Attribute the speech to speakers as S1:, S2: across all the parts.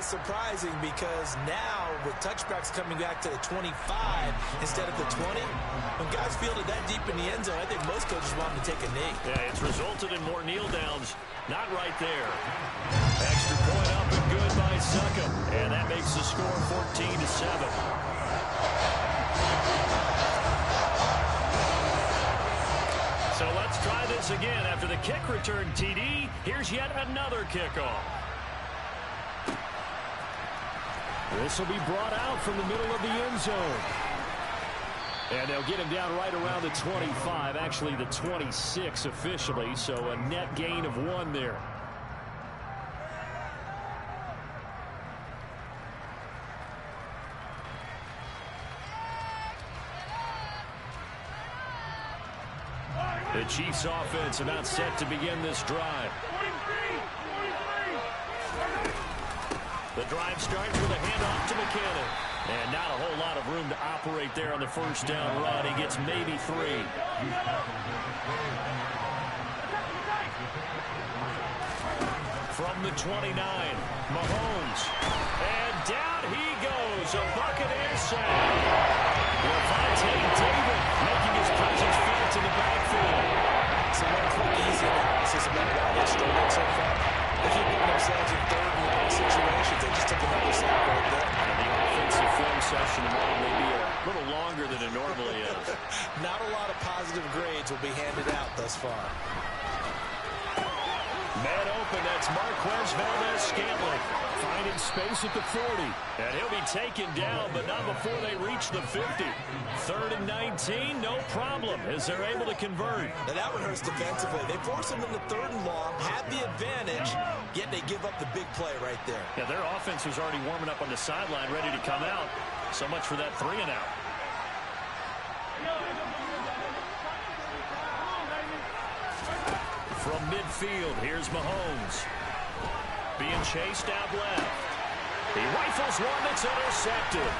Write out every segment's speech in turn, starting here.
S1: bit surprising because now with touchbacks coming back to the 25 instead of the 20, when guys fielded that deep in the end zone, I think most coaches want them to take a knee.
S2: Yeah, it's resulted in more kneel downs. Not right there. Extra point up and good by Succop. And that makes the score 14-7. So let's try this again. After the kick return TD, here's yet another kickoff. This will be brought out from the middle of the end zone. And they'll get him down right around the 25, actually the 26 officially, so a net gain of 1 there. The Chiefs offense about set to begin this drive. The drive starts with a handoff to McKinnon. And not a whole lot of room to operate there on the first down run. He gets maybe 3. From the 29, Mahomes. And down he goes. A Buccaneers sack. Lavonte David making his presence felt in the backfield.
S1: So one quick easy analysis about how they struggled so far. They keep putting themselves in third and long situations. They just took another sack right there.
S2: And the offensive film session tomorrow may be a little longer than it normally is.
S1: Not a lot of positive grades will be handed out thus far.
S2: Man open, that's Marquez Valdes-Scantling. Finding space at the 40. And he'll be taken down, but not before they reach the 50. 3rd and 19, no problem, as they're able to convert.
S1: Now that one hurts defensively. They force them into 3rd and long, have the advantage, yet they give up the big play right there.
S2: Yeah, their offense was already warming up on the sideline, ready to come out. So much for that 3 and out. From midfield, here's Mahomes. Being chased out left. He rifles one that's intercepted.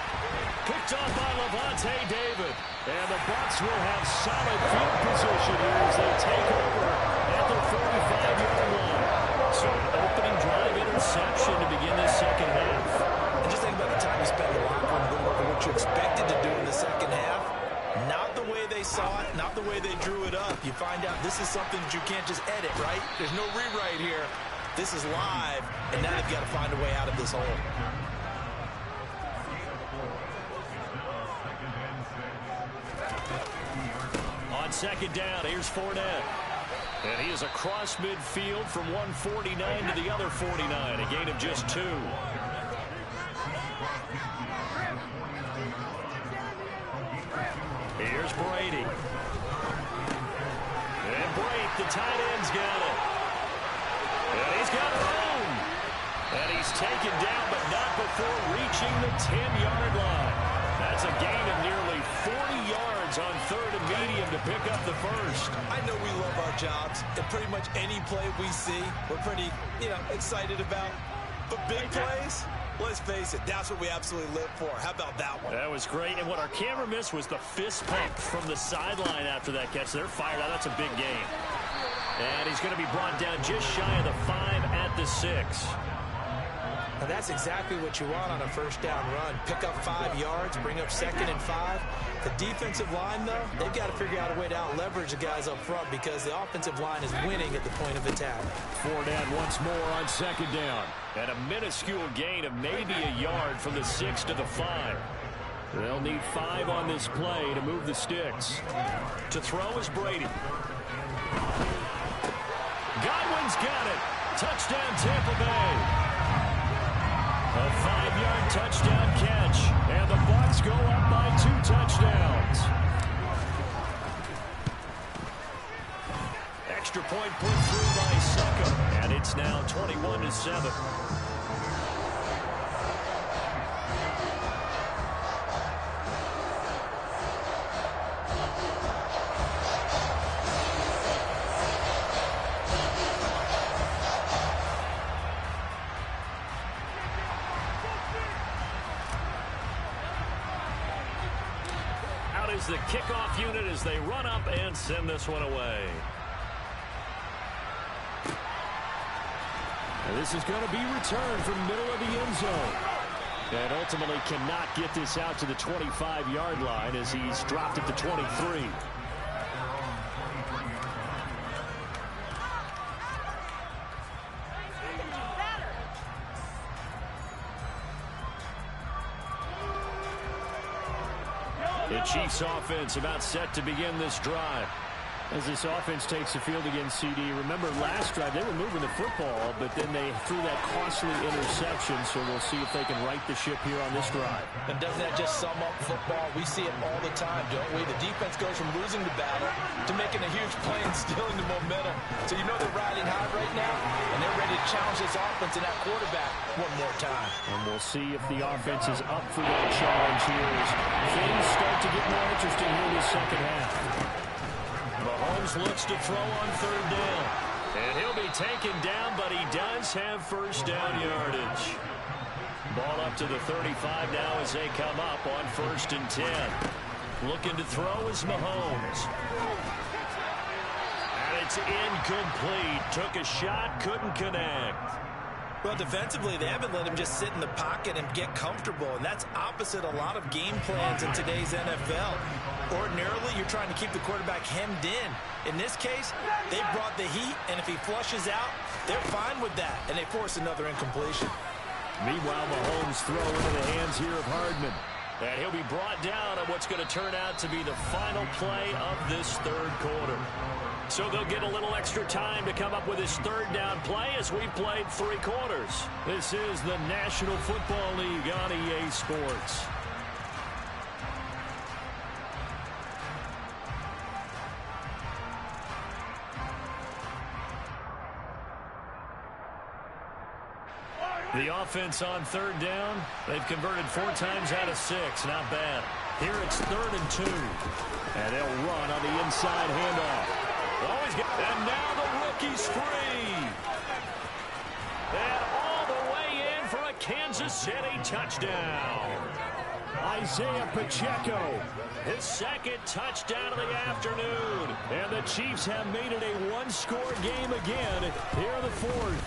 S2: Picked off by Lavonte David. And the Bucs will have solid field position here as they take over at the 45-yard line. So an opening drive interception to begin this second half.
S1: And just think about the time you spent in the locker room going over what you expected to do in the second half. Not the way they saw it, not the way they drew it up. You find out this is something that you can't just edit, right? There's no rewrite here. This is live, and now they've got to find a way out of this hole.
S2: On second down, here's Fournette. And he is across midfield from 149 to the other 49, a gain of just 2. Here's Brady. And Brate, the tight end's got it. And he's got room. And he's taken down, but not before reaching the 10-yard line. That's a gain of nearly 40 yards on 3rd and medium to pick up the first.
S1: I know we love our jobs, and pretty much any play we see, we're pretty, excited about. But big plays, let's face it, that's what we absolutely live for. How about that one?
S2: That was great. And what our camera missed was the fist pump from the sideline after that catch. They're fired out. That's a big gain. And he's going to be brought down just shy of the 5 at the 6.
S1: And that's exactly what you want on a first down run. Pick up 5 yards, bring up 2nd and 5. The defensive line, though, they've got to figure out a way to out-leverage the guys up front because the offensive line is winning at the point of attack.
S2: Fournette once more on second down. And a minuscule gain of maybe a yard from the 6 to the 5. They'll need 5 on this play to move the sticks. To throw is Brady. Godwin's got it. Touchdown, Tampa Bay. A 5-yard touchdown catch, and the Bucs go up by 2 touchdowns. Extra point put through by Succop, and it's now 21-7. The kickoff unit as they run up and send this one away. And this is going to be returned from the middle of the end zone. And ultimately cannot get this out to the 25-yard line as he's dropped at the 23. The Chiefs offense about set to begin this drive. As this offense takes the field against CD, remember last drive they were moving the football, but then they threw that costly interception, so we'll see if they can right the ship here on this drive.
S1: And doesn't that just sum up football? We see it all the time, don't we? The defense goes from losing the battle to making a huge play and stealing the momentum. So you know they're riding high right now, and they're ready to challenge this offense and that quarterback one more time.
S2: And we'll see if the offense is up for that challenge here as things start to get more interesting here in the second half. Mahomes looks to throw on third down. And he'll be taken down, but he does have first down yardage. Ball up to the 35 now as they come up on 1st and 10. Looking to throw is Mahomes. And it's incomplete. Took a shot, couldn't connect.
S1: Well, defensively, they haven't let him just sit in the pocket and get comfortable, and that's opposite a lot of game plans in today's NFL. Ordinarily, you're trying to keep the quarterback hemmed in. In this case, they brought the heat, and if he flushes out, they're fine with that, and they force another incompletion.
S2: Meanwhile, Mahomes throw into the hands here of Hardman. And he'll be brought down on what's going to turn out to be the final play of this third quarter. So they'll get a little extra time to come up with his third down play as we've played 3 quarters. This is the National Football League on EA Sports. The offense on third down, they've converted 4 times out of 6. Not bad. Here it's 3rd and 2. And they'll run on the inside handoff. And now the rookie's free. And all the way in for a Kansas City touchdown. Isaiah Pacheco, his 2nd touchdown of the afternoon. And the Chiefs have made it a 1-score game again here in the 4th.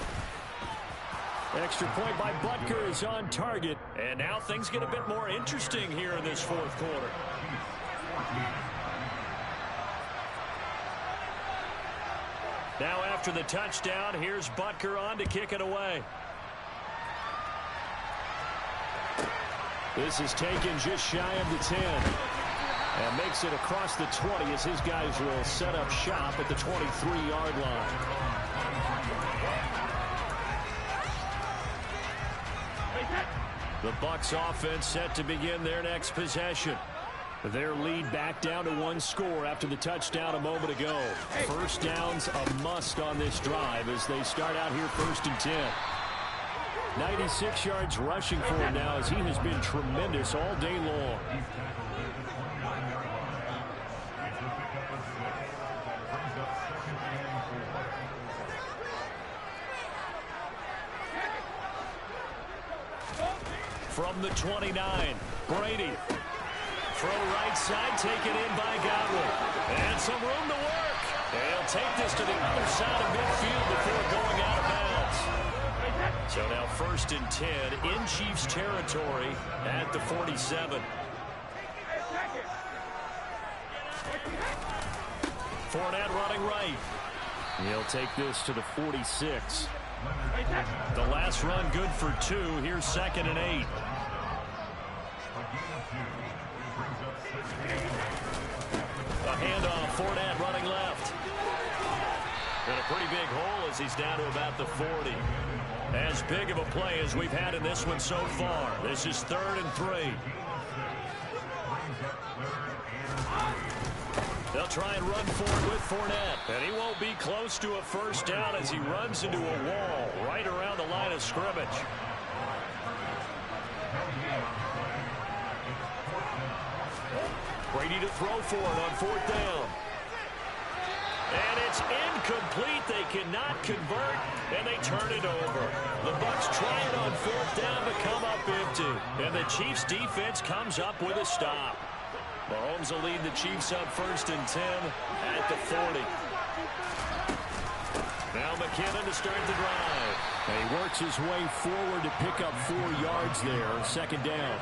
S2: Extra point by Butker is on target. And now things get a bit more interesting here in this 4th quarter. Now after the touchdown, here's Butker on to kick it away. This is taken just shy of the 10. And makes it across the 20 as his guys will set up shop at the 23-yard line. The Bucs offense set to begin their next possession. Their lead back down to 1 score after the touchdown a moment ago. First down's a must on this drive as they start out here 1st and 10. 96 yards rushing for him now as he has been tremendous all day long. From the 29, Brady. Throw right side, taken in by Godwin. And some room to work. They'll take this to the other side of midfield before going out of bounds. So now 1st and 10 in Chiefs territory at the 47. Fournette running right. He'll take this to the 46. The last run good for 2. Here's 2nd and 8. A handoff, Fournette running left. And a pretty big hole as he's down to about the 40. As big of a play as we've had in this one so far. This is 3rd and 3. They'll try and run forward with Fournette. And he won't be close to a first down as he runs into a wall right around the line of scrimmage. Brady to throw for it on 4th down. And it's incomplete. They cannot convert, and they turn it over. The Bucs try it on 4th down but come up empty. And the Chiefs defense comes up with a stop. Mahomes will lead the Chiefs up 1st and 10 at the 40. Now McKinnon to start the drive. And he works his way forward to pick up 4 yards there. Second down.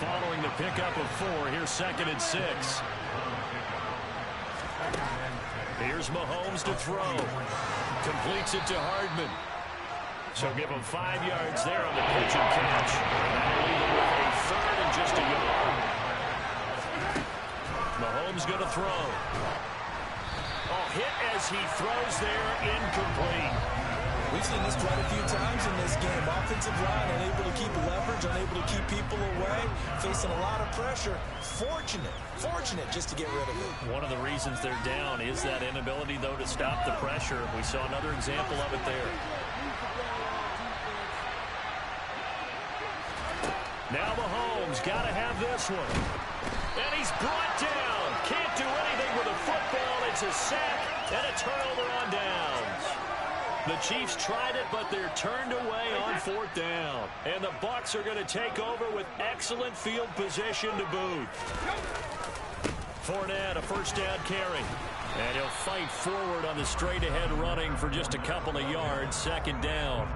S2: Following the pickup of 4, here's 2nd and 6. Here's Mahomes to throw. Completes it to Hardman. So give him 5 yards there on the pitch and catch. That'll leave him with a 3rd and just a yard. Mahomes going to throw. Oh, hit as he throws there, incomplete.
S1: We've seen this quite a few times in this game. Offensive line unable to keep leverage, unable to keep people away, facing a lot of pressure. Fortunate just to get rid of it.
S2: One of the reasons they're down is that inability, though, to stop the pressure. We saw another example of it there. Now Mahomes got to have this one. And he's brought down. Can't do anything with a football. It's a sack and a turnover on downs. The Chiefs tried it, but they're turned away on 4th down. And the Bucs are going to take over with excellent field position to boot. Fournette, a 1st down carry. And he'll fight forward on the straight-ahead running for just a couple of yards. 2nd down.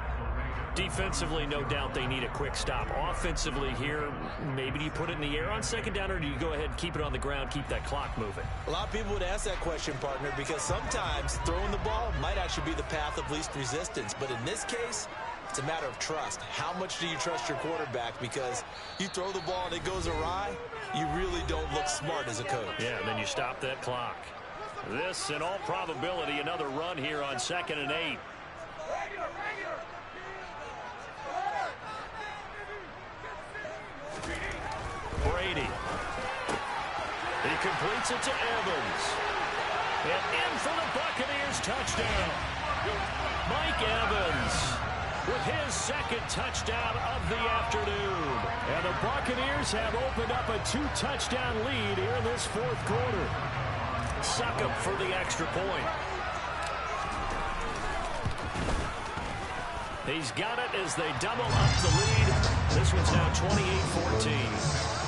S2: Defensively, no doubt they need a quick stop. Offensively here, maybe do you put it in the air on 2nd down, or do you go ahead and keep it on the ground, keep that clock moving?
S1: A lot of people would ask that question, partner, because sometimes throwing the ball might actually be the path of least resistance. But in this case, it's a matter of trust. How much do you trust your quarterback? Because you throw the ball and it goes awry, you really don't look smart as a coach.
S2: Yeah, and then you stop that clock. This, in all probability, another run here on 2nd and 8. Brady. He completes it to Evans. And in for the Buccaneers touchdown. Mike Evans with his 2nd touchdown of the afternoon. And the Buccaneers have opened up a 2-touchdown lead here in this 4th quarter. Succop for the extra point. He's got it as they double up the lead. This one's now 28-14.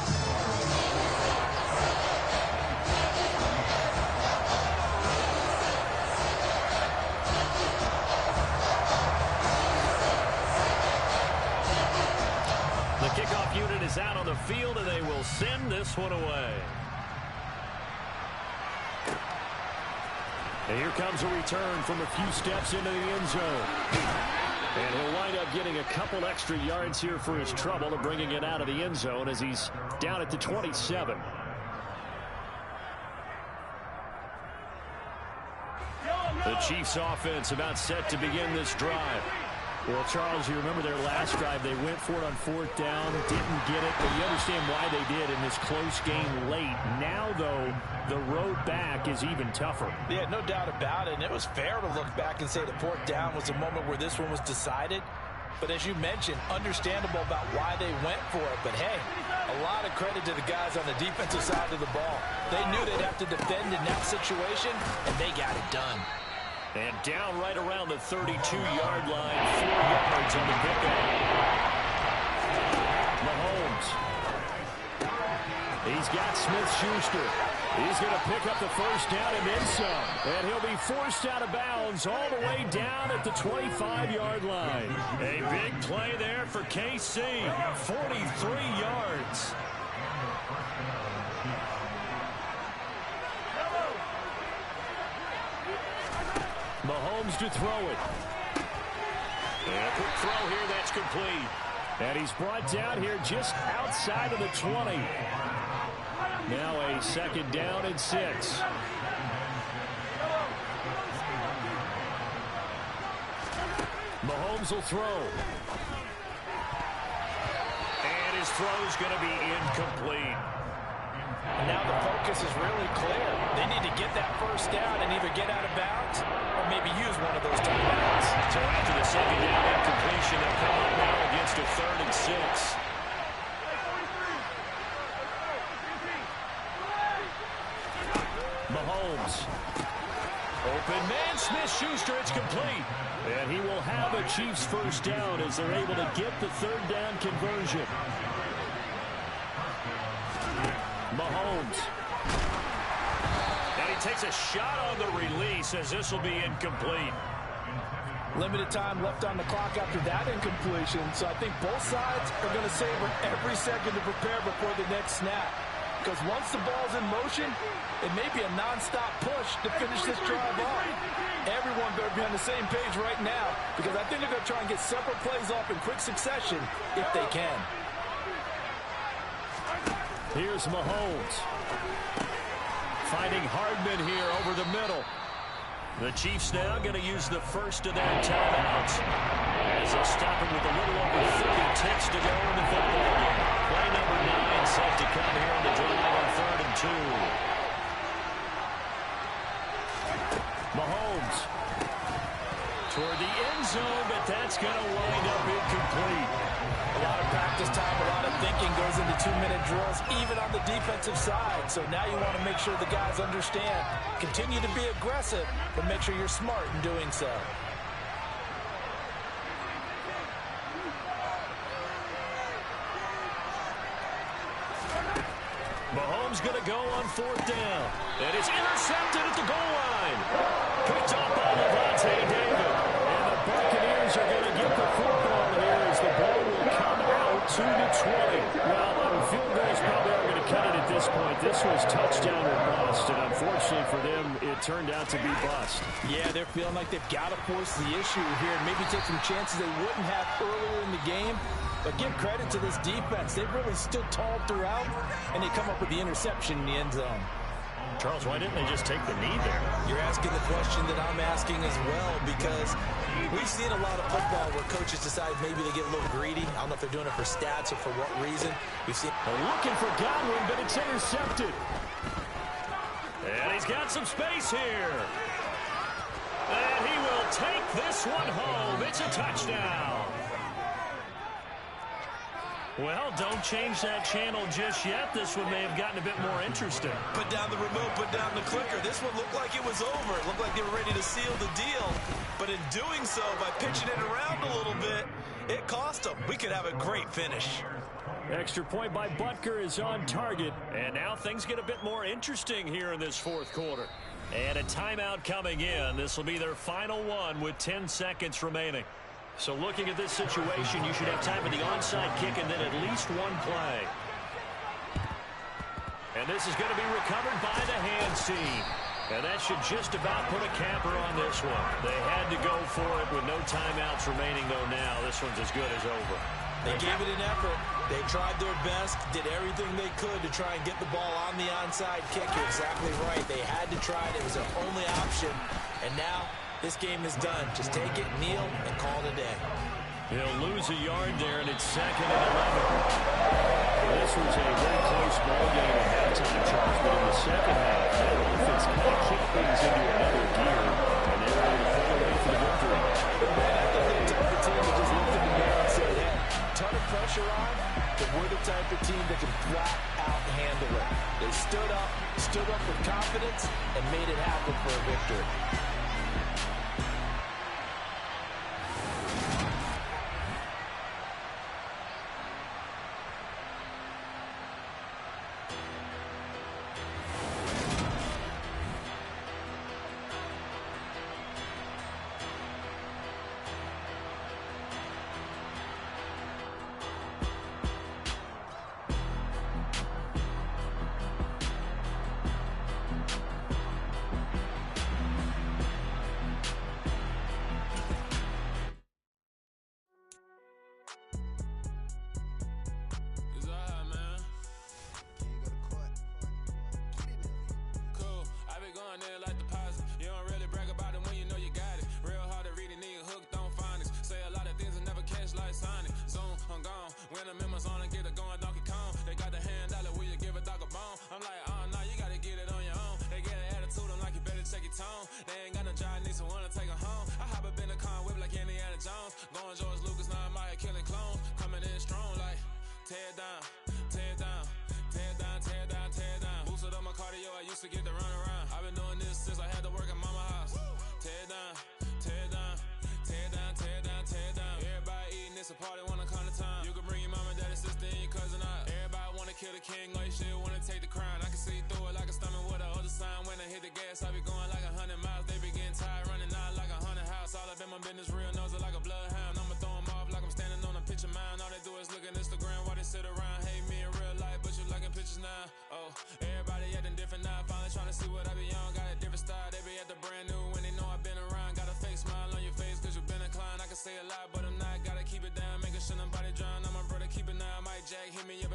S2: The kickoff unit is out on the field, and they will send this one away. And here comes a return from a few steps into the end zone. And he'll wind up getting a couple extra yards here for his trouble and bringing it out of the end zone as he's down at the 27. The Chiefs offense about set to begin this drive. Well, Charles, you remember their last drive. They went for it on 4th down, didn't get it, but you understand why they did in this close game late. Now, though, the road back is even tougher.
S1: Yeah, no doubt about it. And it was fair to look back and say the 4th down was the moment where this one was decided. But as you mentioned, understandable about why they went for it. But, hey, a lot of credit to the guys on the defensive side of the ball. They knew they'd have to defend in that situation, and they got it done.
S2: And down right around the 32-yard line, 4 yards on the pickup. Mahomes. He's got Smith-Schuster. He's going to pick up the 1st down and then some. And he'll be forced out of bounds all the way down at the 25-yard line. A big play there for KC. 43 yards. Mahomes to throw it. And a quick throw here, that's complete. And he's brought down here just outside of the 20. Now a 2nd down and 6. Mahomes will throw. And his throw's going to be incomplete.
S1: And now the focus is really clear. They need to get that 1st down and either get out of bounds or maybe use one of those timeouts.
S2: So after the 2nd down incompletion, they'll come up now against a 3rd and 6. Mahomes. Open man, Smith-Schuster, it's complete. And he will have a Chiefs 1st down as they're able to get the 3rd down conversion. Mahomes. And he takes a shot on the release as this will be incomplete.
S1: Limited time left on the clock after that incompletion, so I think both sides are going to savor every second to prepare before the next snap. Because once the ball's in motion, it may be a non-stop push to finish this drive off. Everyone better be on the same page right now, because I think they're going to try and get several plays off in quick succession if they can.
S2: Here's Mahomes. Finding Hardman here over the middle. The Chiefs now going to use the first of their timeouts as they stop it with a little over 30 ticks to go in the football game. Play number 9 set to come here on the drive on 3rd and 2. Mahomes toward the end zone, but that's going to wind up incomplete.
S1: A lot of practice time, a lot of thinking goes into 2-minute drills, even on the defensive side. So now you want to make sure the guys understand. Continue to be aggressive, but make sure you're smart in doing so.
S2: Mahomes going to go on 4th down. And it's intercepted at the goal line. Picked up by Lavonte David. And the Buccaneers are going to get the football here as the ball will come out to the 20. Well, field goals probably aren't going to cut it at this point. This was touchdown or bust, and unfortunately for them, it turned out to be bust.
S1: Yeah, they're feeling like they've got to force the issue here and maybe take some chances they wouldn't have earlier in the game. But give credit to this defense. They've really stood tall throughout, and they come up with the interception in the end zone.
S2: Charles, why didn't they just take the knee there?
S1: You're asking the question that I'm asking as well, because we've seen a lot of football where coaches decide maybe they get a little greedy. I don't know if they're doing it for stats or for what reason. We've seen
S2: looking for Godwin, but it's intercepted. And he's got some space here. And he will take this one home. It's a touchdown. Well, don't change that channel just yet. This one may have gotten a bit more interesting.
S1: Put down the remote, put down the clicker. This one looked like it was over. It looked like they were ready to seal the deal. But in doing so, by pitching it around a little bit, it cost them. We could have a great finish.
S2: Extra point by Butker is on target. And now things get a bit more interesting here in this 4th quarter. And a timeout coming in. This will be their final one with 10 seconds remaining. So looking at this situation, you should have time for the onside kick and then at least one play. And this is going to be recovered by the hands team. And that should just about put a capper on this one. They had to go for it with no timeouts remaining, though now this one's as good as over.
S1: They gave it an effort. They tried their best, did everything they could to try and get the ball on the onside kick. You're exactly right. They had to try it. It was their only option. And now this game is done. Just take it, kneel, and call it a day.
S2: He'll lose a yard there, and it's 2nd and 11. This was a very close ball game at halftime, Charles, but in the second half, that offense kind of kicked things into another gear, and they were able to pull away for the victory.
S1: Man, I think they're the type of team that just looked in the mirror and said, hey, ton of pressure on, but we're the type of team that can flat out handle it. They stood up with confidence, and made it happen for a victory.
S3: Business real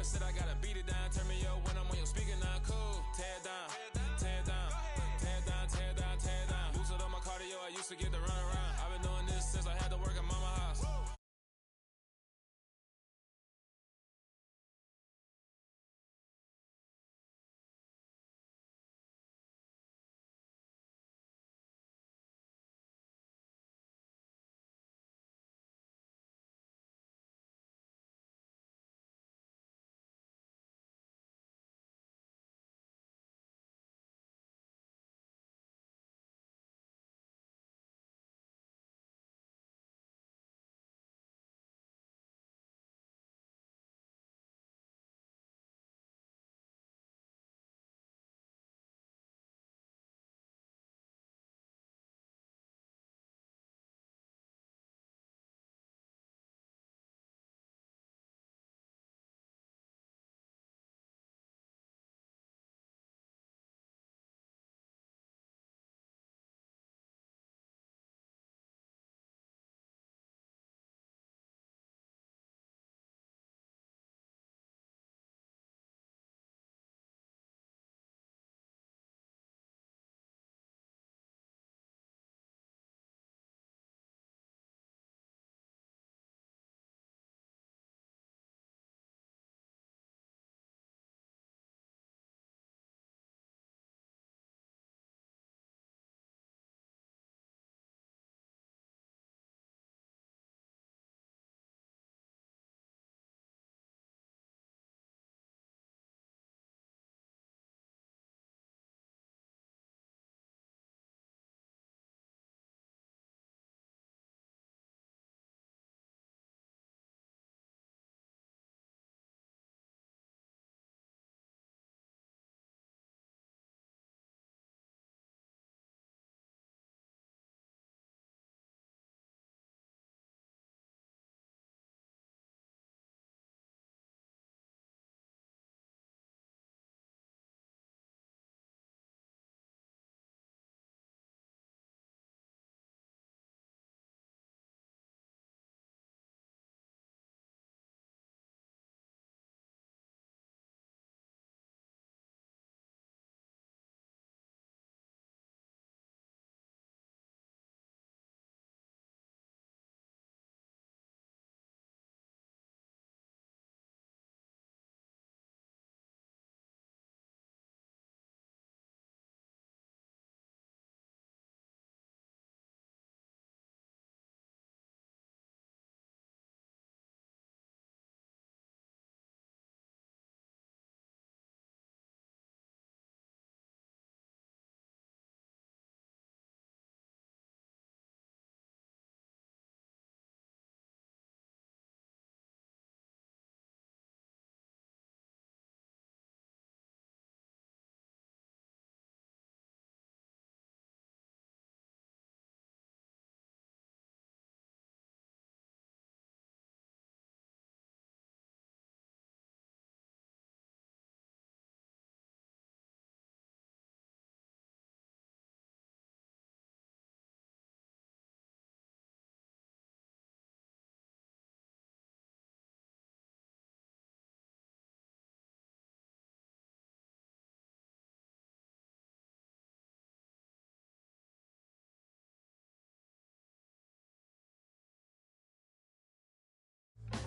S3: Never said I gotta beat it down. Turn me up when I'm on your speaker now. Cool. Tear it down. Tear it down. Tear it down. Tear it down. Tear it down. Boosted on my cardio. I used to get to run around. I've been doing this since I had to work at mama house.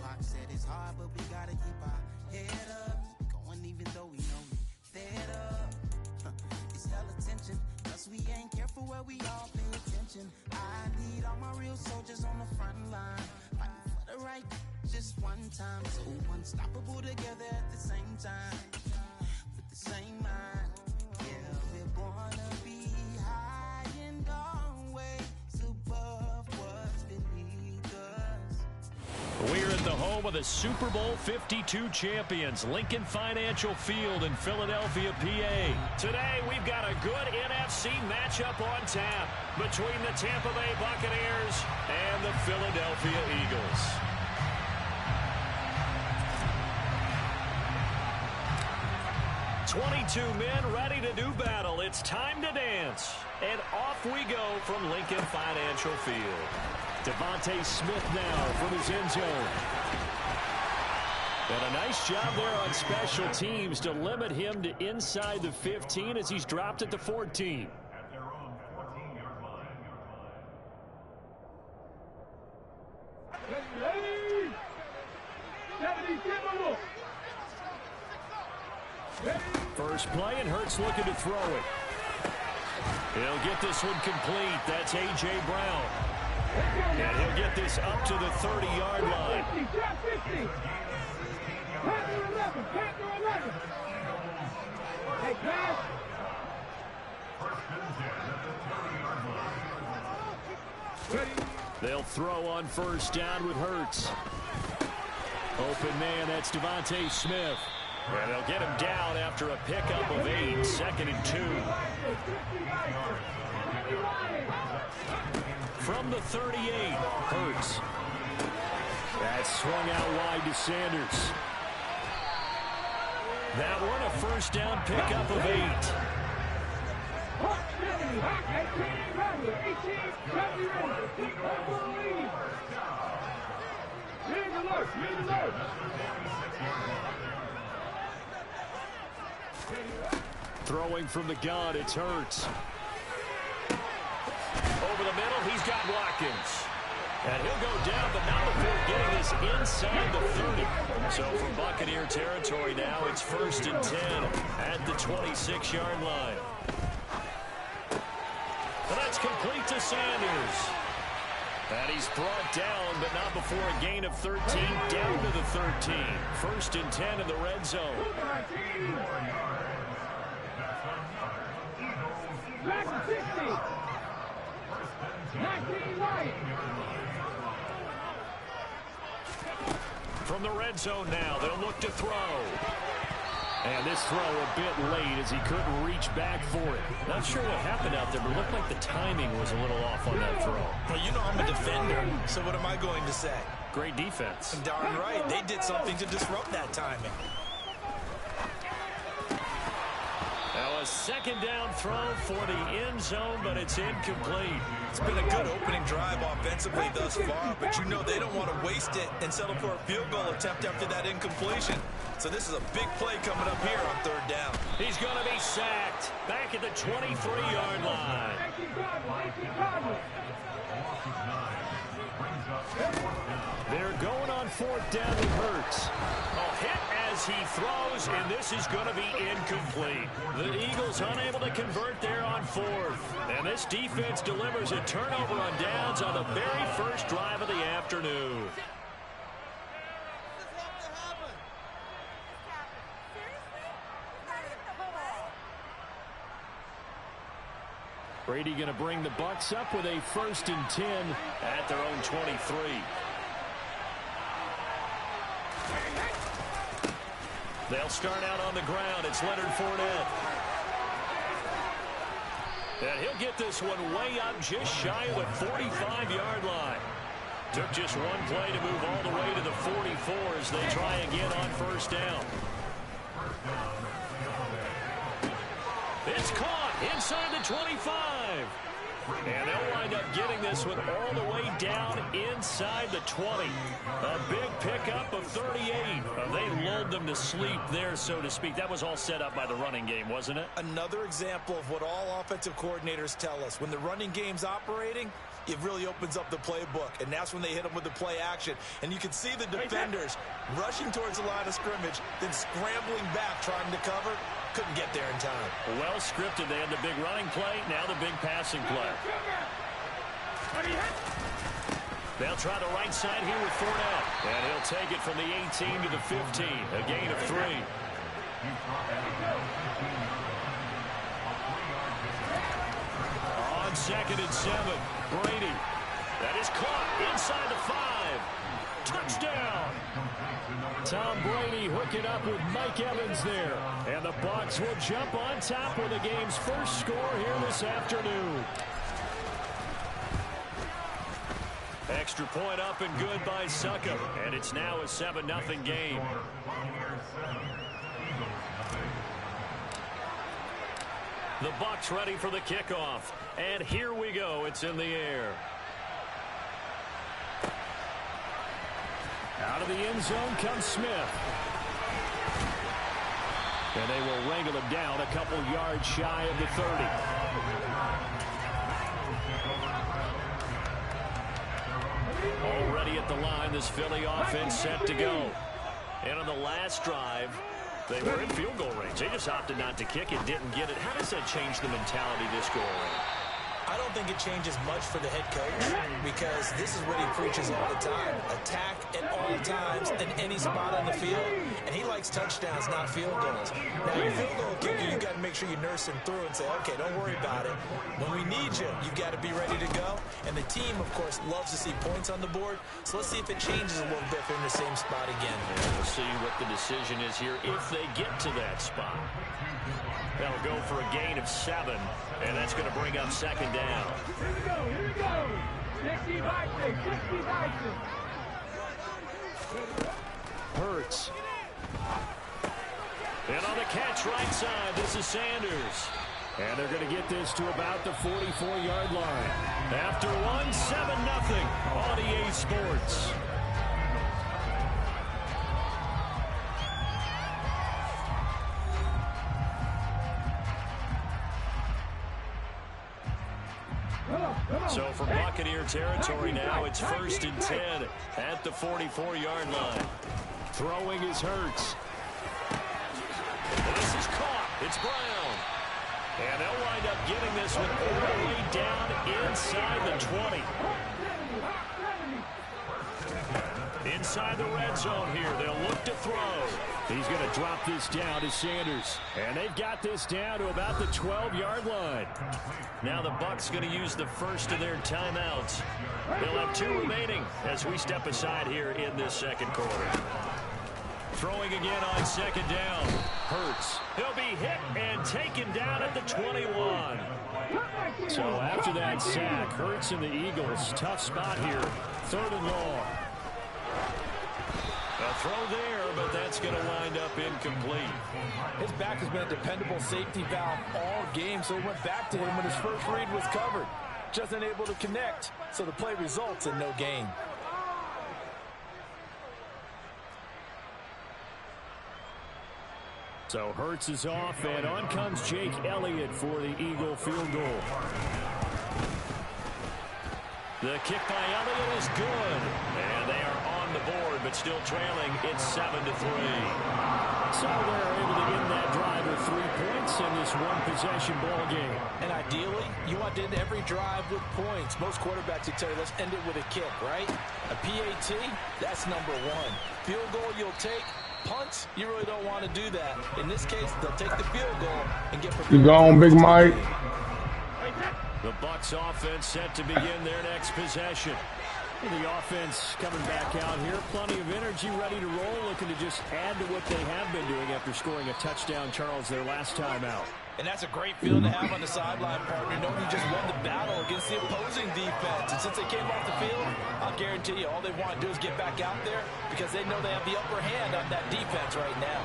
S4: Pac said it's hard, but we gotta keep our head up. Going even though we know we fed up. It's hella tension, cause we ain't careful where we all pay attention. I need all my real soldiers on the front line, fighting for the right just one time. So unstoppable together at the same time, with the same mind. Yeah, we're born to be high and always above what's beneath us.
S2: We're at the home of the Super Bowl 52 champions, Lincoln Financial Field in Philadelphia, PA. Today, we've got a good NFC matchup on tap between the Tampa Bay Buccaneers and the Philadelphia Eagles. "22 men ready to do battle. It's time to dance." And off we go from Lincoln Financial Field. DeVonta Smith now from his end zone. And a nice job there on special teams to limit him to inside the 15 as he's dropped at the 14. First play, and Hurts looking to throw it. He'll get this one complete. That's A.J. Brown. And he'll get this up to the 30-yard line. They'll throw on first down with Hurts. Open man, that's Devontae Smith. And they'll get him down after a pickup of 8, 2nd and 2. From the 38, Hurts. That swung out wide to Sanders. That one a first down pickup of 8. Throwing from the gun, it's Hurts. Over the middle, he's got Watkins. And he'll go down, but not before getting this inside the 30. So from Buccaneer territory now, it's 1st and 10 at the 26-yard line. And that's complete to Sanders. And he's brought down, but not before a gain of 13, down to the 13. 1st and 10 in the red zone. From the red zone now, they'll look to throw. And this throw a bit late as he couldn't reach back for it. Not sure what happened out there, but it looked like the timing was a little off on that throw.
S1: Well, you know I'm a defender, so what am I going to say?
S2: Great defense.
S1: Darn right. They did something to disrupt that timing.
S2: Now a second down throw for the end zone, but it's incomplete.
S1: It's been a good opening drive offensively thus far, but you know they don't want to waste it and settle for a field goal attempt after that incompletion. So this is a big play coming up here on 3rd down.
S2: He's going to be sacked back at the 23-yard line. They're going on 4th down with Hurts. A hit as he throws, and this is going to be incomplete. The Eagles unable to convert there on 4th. And this defense delivers a turnover on downs on the very first drive of the afternoon. Brady going to bring the Bucs up with a 1st and 10 at their own 23. They'll start out on the ground. It's Leonard Fournette. And he'll get this one way up just shy of the 45-yard line. Took just one play to move all the way to the 44 as they try again on 1st down. It's caught inside the 25. And they'll wind up getting this one all the way down inside the 20. A big pickup of 38. They lulled them to sleep there, so to speak. That was all set up by the running game, wasn't it?
S1: Another example of what all offensive coordinators tell us. When the running game's operating, it really opens up the playbook, and that's when they hit them with the play action. And you can see the defenders rushing towards the line of scrimmage, then scrambling back trying to cover. Couldn't get there in time.
S2: Well scripted. They had the big running play, now the big passing play. They'll try the right side here with Fournette. And he'll take it from the 18 to the 15. A gain of 3. On 2nd and 7, Brady. That is caught inside the 5. Touchdown. Tom Brady hooking up with Mike Evans there. And the Bucs will jump on top with the game's first score here this afternoon. Extra point up and good by Succop. And it's now a 7-0 game. The Bucs ready for the kickoff. And here we go. It's in the air. Out of the end zone comes Smith. And they will wrangle him down a couple yards shy of the 30. Already at the line, this Philly offense set to go. And on the last drive, they were in field goal range. They just opted not to kick it, didn't get it. How does that change the mentality this go around?
S1: I don't think it changes much for the head coach because this is what he preaches all the time. Attack at all times in any spot on the field. And he likes touchdowns, not field goals. Now, your field goal kicker, you got to make sure you nurse him through and say, okay, don't worry about it. When we need you, you got to be ready to go. And the team, of course, loves to see points on the board. So let's see if it changes a little bit if they're in the same spot again.
S2: And we'll see what the decision is here if they get to that spot. They'll go for a gain of 7, and that's going to bring up second down.
S5: Here we go. 60 Vikings, 60 Vikings.
S2: Hurts. And on the catch right side, this is Sanders. And they're going to get this to about the 44-yard line. After one, 7-0 on EA Sports. So from Buccaneer territory now, it's 1st and 10 at the 44-yard line. Throwing is Hurts. This is caught. It's Brown. And they'll wind up getting this one all the way down inside the 20. Inside the red zone here. They'll look to throw. He's going to drop this down to Sanders. And they've got this down to about the 12-yard line. Now the Bucs going to use the first of their timeouts. They'll have 2 remaining as we step aside here in this second quarter. Throwing again on second down. Hurts. He'll be hit and taken down at the 21. So after that sack, Hurts and the Eagles, tough spot here. 3rd and long. A throw there, but that's going to wind up incomplete.
S1: His back has been a dependable safety valve all game, so he went back to him when his first read was covered. Just unable to connect, so the play results in no gain.
S2: So Hurts is off, and on comes Jake Elliott for the Eagle field goal. The kick by Elliott is good, and they are on the board, but still trailing. It's 7-3. So they're able to end that drive with 3 points in this one-possession ball game.
S1: And ideally, you want to end every drive with points. Most quarterbacks would tell you, let's end it with a kick, right? A PAT, that's number 1. Field goal you'll take. Punts, you really don't want to do that. In this case, they'll take the field goal and get prepared.
S6: You gone, Big Mike?
S2: The Bucs offense set to begin their next possession. The offense coming back out here. Plenty of energy, ready to roll, looking to just add to what they have been doing after scoring a touchdown, Charles, their last time out.
S1: And that's a great feeling to have on the sideline, partner, knowing you just won the battle against the opposing defense. And since they came off the field, I'll guarantee you all they want to do is get back out there because they know they have the upper hand on that defense right now.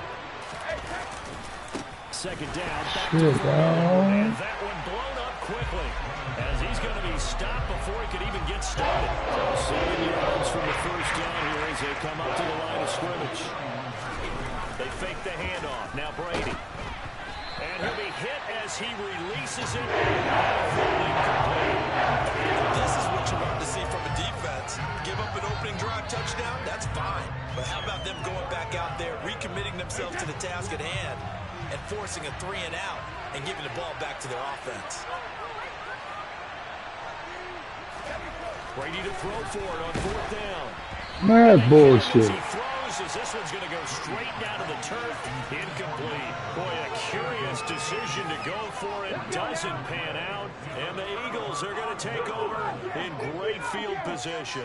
S2: Second down, back to and that one blown up quickly as he's going to be stopped before he could even get started. 7 yards from the first down here as they come up to the line of scrimmage. They fake the handoff. Now Brady. And he'll be hit as he releases it.
S1: This is what you want to see from a defense. Give up an opening drive touchdown, that's fine. But how about them going back out there, recommitting themselves to the task at hand, and forcing a 3 and out and giving the ball back to their offense.
S2: Brady to throw for it on 4th down.
S6: That's bullshit.
S2: He throws as this one's going to go straight down to the turf. Incomplete. Boy, a curious decision to go for it. Doesn't pan out. And the Eagles are going to take over in great field position.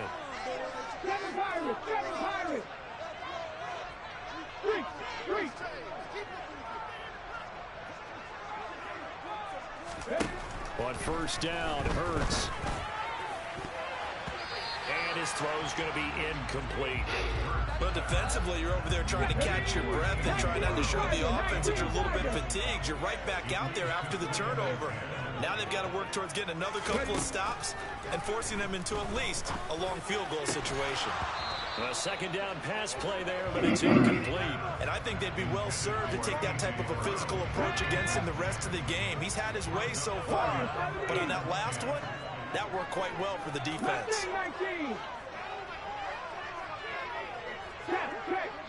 S2: On first down, Hurts. And his throw's going to be incomplete.
S1: But defensively, you're over there trying to catch your breath and trying not to show the offense that you're a little bit fatigued. You're right back out there after the turnover. Now they've got to work towards getting another couple of stops and forcing them into at least a long field goal situation.
S2: A second down pass play there, but it's incomplete.
S1: And I think they'd be well served to take that type of a physical approach against him the rest of the game. He's had his way so far, but on that last one, that worked quite well for the defense.
S5: 19.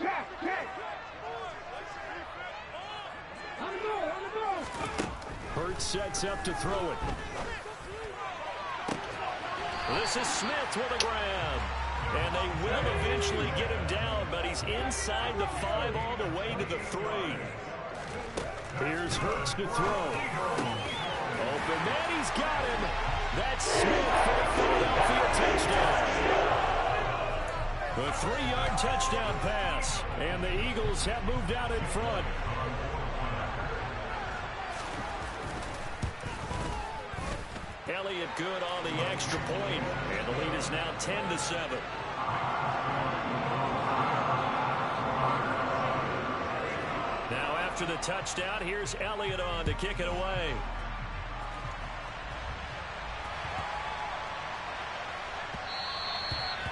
S5: Check. On the ball.
S2: Hurts sets up to throw it. This is Smith with a grab. And they will eventually get him down, but he's inside the 5 all the way to the 3. Here's Hurts to throw. Open man, he's got him. That's Smith for a Philadelphia touchdown. The 3-yard touchdown pass, and the Eagles have moved out in front. Elliott good on the extra point, and the lead is now 10-7. Now after the touchdown, here's Elliott on to kick it away.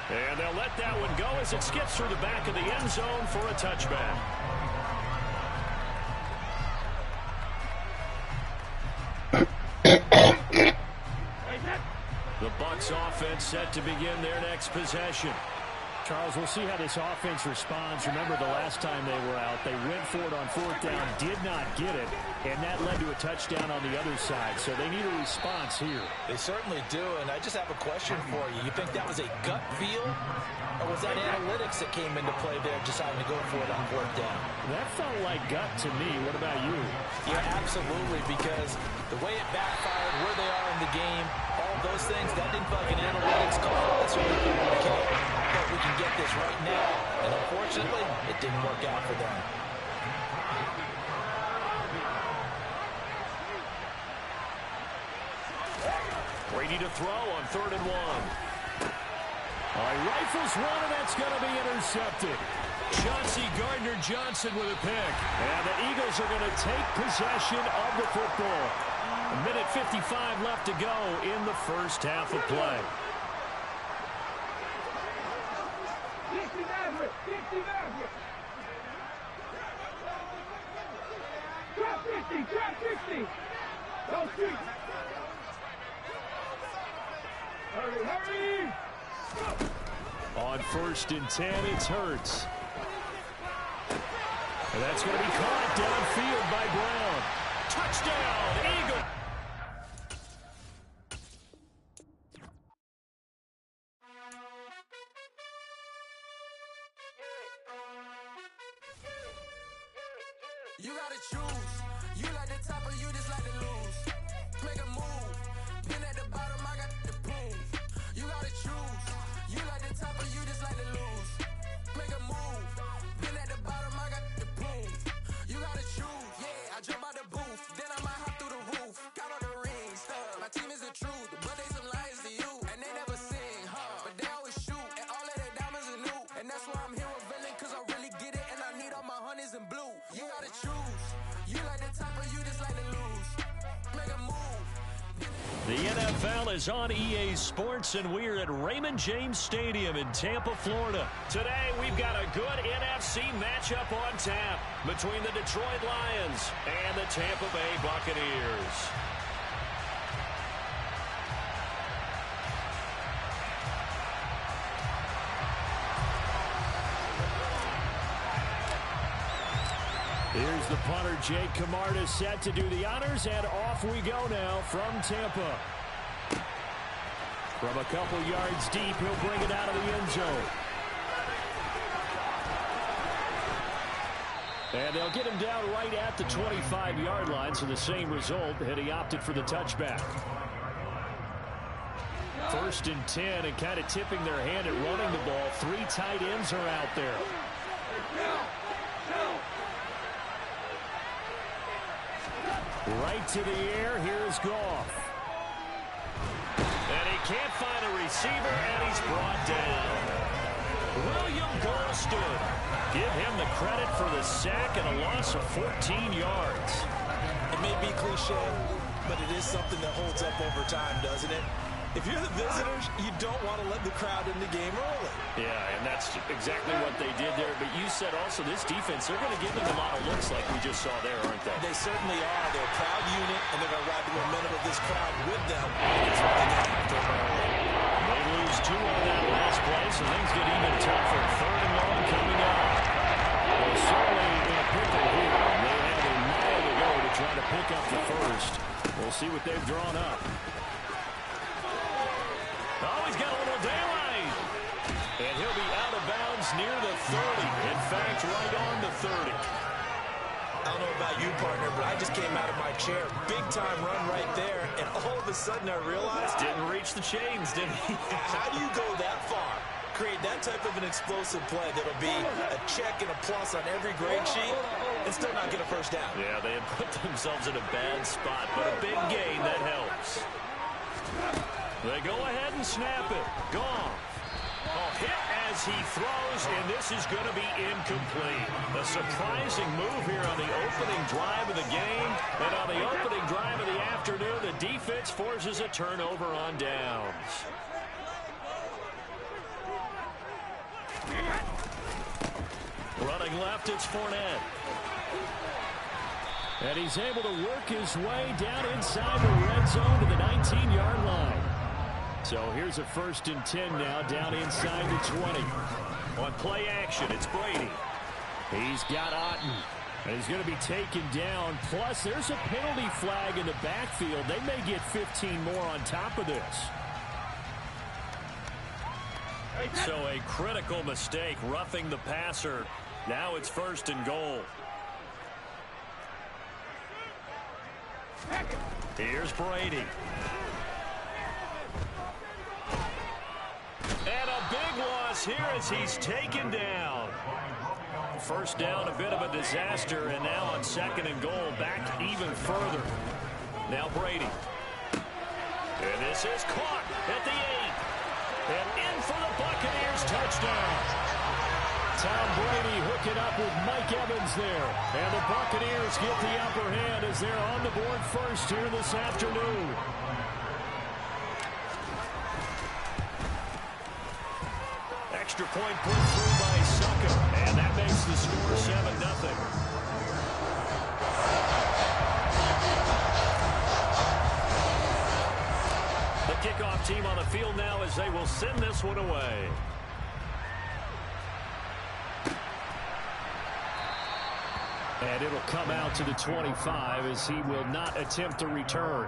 S2: And they'll let that one go as it skips through the back of the end zone for a touchback. The Bucs offense set to begin their next possession.
S7: Charles, we'll see how this offense responds. Remember the last time they were out, they went for it on 4th down, did not get it, and that led to a touchdown on the other side. So they need a response here.
S1: They certainly do, and I just have a question for you. You think that was a gut feel, or was that analytics that came into play there deciding to go for it on 4th down?
S7: That felt like gut to me. What about you?
S1: Yeah, absolutely, because the way it backfired, where they are in the game, all those things, that didn't feel like an analytics call. That's what we can okay. But we can get this right now, and unfortunately, it didn't work out for them.
S2: Brady to throw on 3rd and 1. Rifles one, and that's going to be intercepted. Chauncey Gardner-Johnson with a pick. And the Eagles are going to take possession of the football. 1:55 left to go in the first half of play.
S5: 60. Drop 60. Go street. Hurry.
S2: On 1st and 10, it's Hurts. And that's going to be caught downfield by Brown. Touchdown, Eagles.
S3: You gotta choose. You like the top or you just like to lose. Make a move. Been at the bottom, I got the proof. You gotta choose. You like the top or you just like to lose. Make a move. Been at the bottom, I got the proof. You gotta choose. Yeah, I jump out the booth. Then I might hop through the roof. Got all the rings. My team is the truth. But they some liars to you. And they never sing, but they always shoot. And all of their diamonds are new. And that's why I'm here with Villain, cause I really get it. And I need all my honeys in blue. You gotta choose. You like the top or you just like to lose. Make a move.
S2: The NFL is on EA Sports, and we're at Raymond James Stadium in Tampa, Florida. Today, we've got a good NFC matchup on tap between the Detroit Lions and the Tampa Bay Buccaneers. Here's the punter, Jake Camarda, set to do the honors, and off we go now from Tampa. From a couple yards deep, he'll bring it out of the end zone. And they'll get him down right at the 25-yard line, so the same result, and he opted for the touchback. 1st and 10, and kind of tipping their hand at running the ball. 3 tight ends are out there. Right to the air, here's Goff. And he can't find a receiver, and he's brought down. William Golston. Give him the credit for the sack and a loss of 14 yards.
S1: It may be cliche, but it is something that holds up over time, doesn't it? If you're the visitors, you don't want to let the crowd in the game early.
S2: Yeah, and that's exactly what they did there. But you said also this defense, they're going to give them a lot of looks like we just saw there, aren't they?
S1: They certainly are. They're a proud unit, and they're going to ride the momentum of this crowd with them. That's what they get after them early.
S2: They lose 2 on that last play, so things get even tougher. 3rd and long coming up. Well, certainly in a pickle here. They have a mile to go to try to pick up the first. We'll see what they've drawn up. Oh, he's got a little daylight. And he'll be out of bounds near the 30. In fact, right on the 30.
S1: I don't know about you, partner, but I just came out of my chair. Big-time run right there, and all of a sudden I realized...
S2: Didn't reach the chains, did he?
S1: How do you go that far? Create that type of an explosive play that'll be a check and a plus on every grade sheet and still not get a first down.
S2: Yeah, they had put themselves in a bad spot, but a big gain, that helps. They go ahead and snap it. Gone. Hit as he throws, and this is going to be incomplete. A surprising move here on the opening drive of the game, and on the opening drive of the afternoon, the defense forces a turnover on downs. Running left, it's Fournette. And he's able to work his way down inside the red zone to the 19-yard line. So here's a 1st and 10 now, down inside the 20. On play action, it's Brady. He's got Otten. And he's going to be taken down. Plus, there's a penalty flag in the backfield. They may get 15 more on top of this. So a critical mistake, roughing the passer. Now it's 1st and goal. Here's Brady. And a big loss here as he's taken down. First down, a bit of a disaster, and now on 2nd and goal, back even further. Now Brady. And this is caught at the 8. And in for the Buccaneers touchdown. Tom Brady hooking up with Mike Evans there. And the Buccaneers get the upper hand as they're on the board first here this afternoon. Extra point put through by Sucker, and that makes the score 7-0. The kickoff team on the field now as they will send this one away. And it'll come out to the 25 as he will not attempt to return.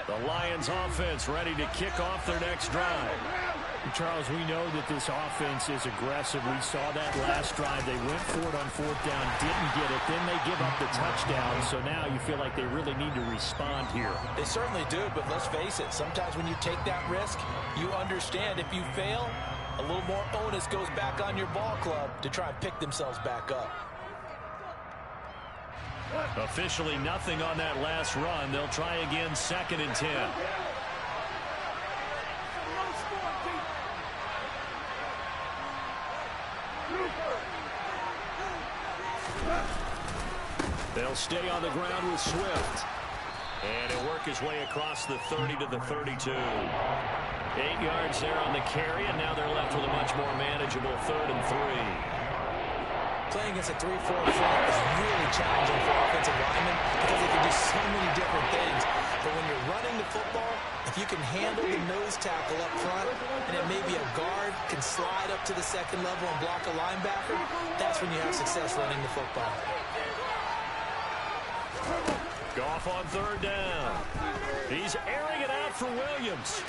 S2: The Lions offense ready to kick off their next drive. Charles, we know that this offense is aggressive. We saw that last drive. They went for it on 4th down, didn't get it. Then they give up the touchdown. So now you feel like they really need to respond here.
S1: They certainly do, but let's face it. Sometimes when you take that risk, you understand if you fail, a little more onus goes back on your ball club to try and pick themselves back up.
S2: Officially nothing on that last run. They'll try again 2nd and 10. They'll stay on the ground with Swift. And he'll work his way across the 30 to the 32. 8 yards there on the carry, and now they're left with a much more manageable 3rd and 3.
S1: Playing against a 3-4 front is really challenging for offensive linemen because they can do so many different things. But when you're running the football, if you can handle the nose tackle up front, and it may be a guard can slide up to the 2nd level and block a linebacker, that's when you have success running the football.
S2: Goff on 3rd down. He's airing it out for Williams.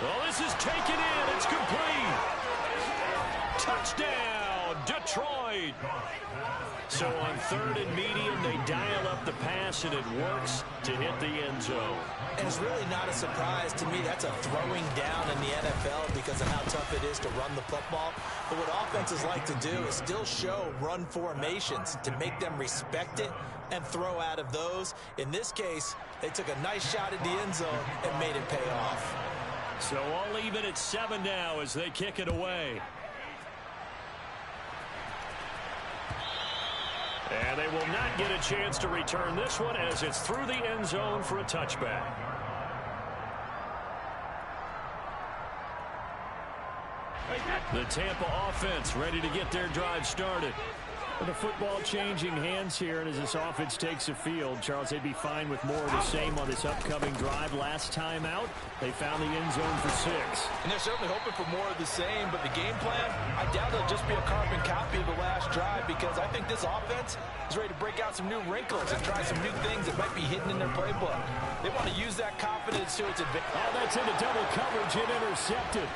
S2: Well, this is taken in. It's complete. Touchdown, Detroit. So on 3rd and medium, they dial up the pass, and it works to hit the end zone.
S1: And it's really not a surprise to me. That's a throwing down in the NFL because of how tough it is to run the football. But what offenses like to do is still show run formations to make them respect it and throw out of those. In this case, they took a nice shot at the end zone and made it pay off.
S2: So all even at 7 now as they kick it away. And they will not get a chance to return this one as it's through the end zone for a touchback. The Tampa offense ready to get their drive started. The football changing hands here, and as this offense takes the field, Charles, they'd be fine with more of the same on this upcoming drive. Last time out, they found the end zone for 6.
S1: And they're certainly hoping for more of the same, but the game plan, I doubt it'll just be a carbon copy of the last drive, because I think this offense is ready to break out some new wrinkles and try some new things that might be hidden in their playbook. They want to use that confidence to its advantage.
S2: Oh, that's into double coverage and intercepted.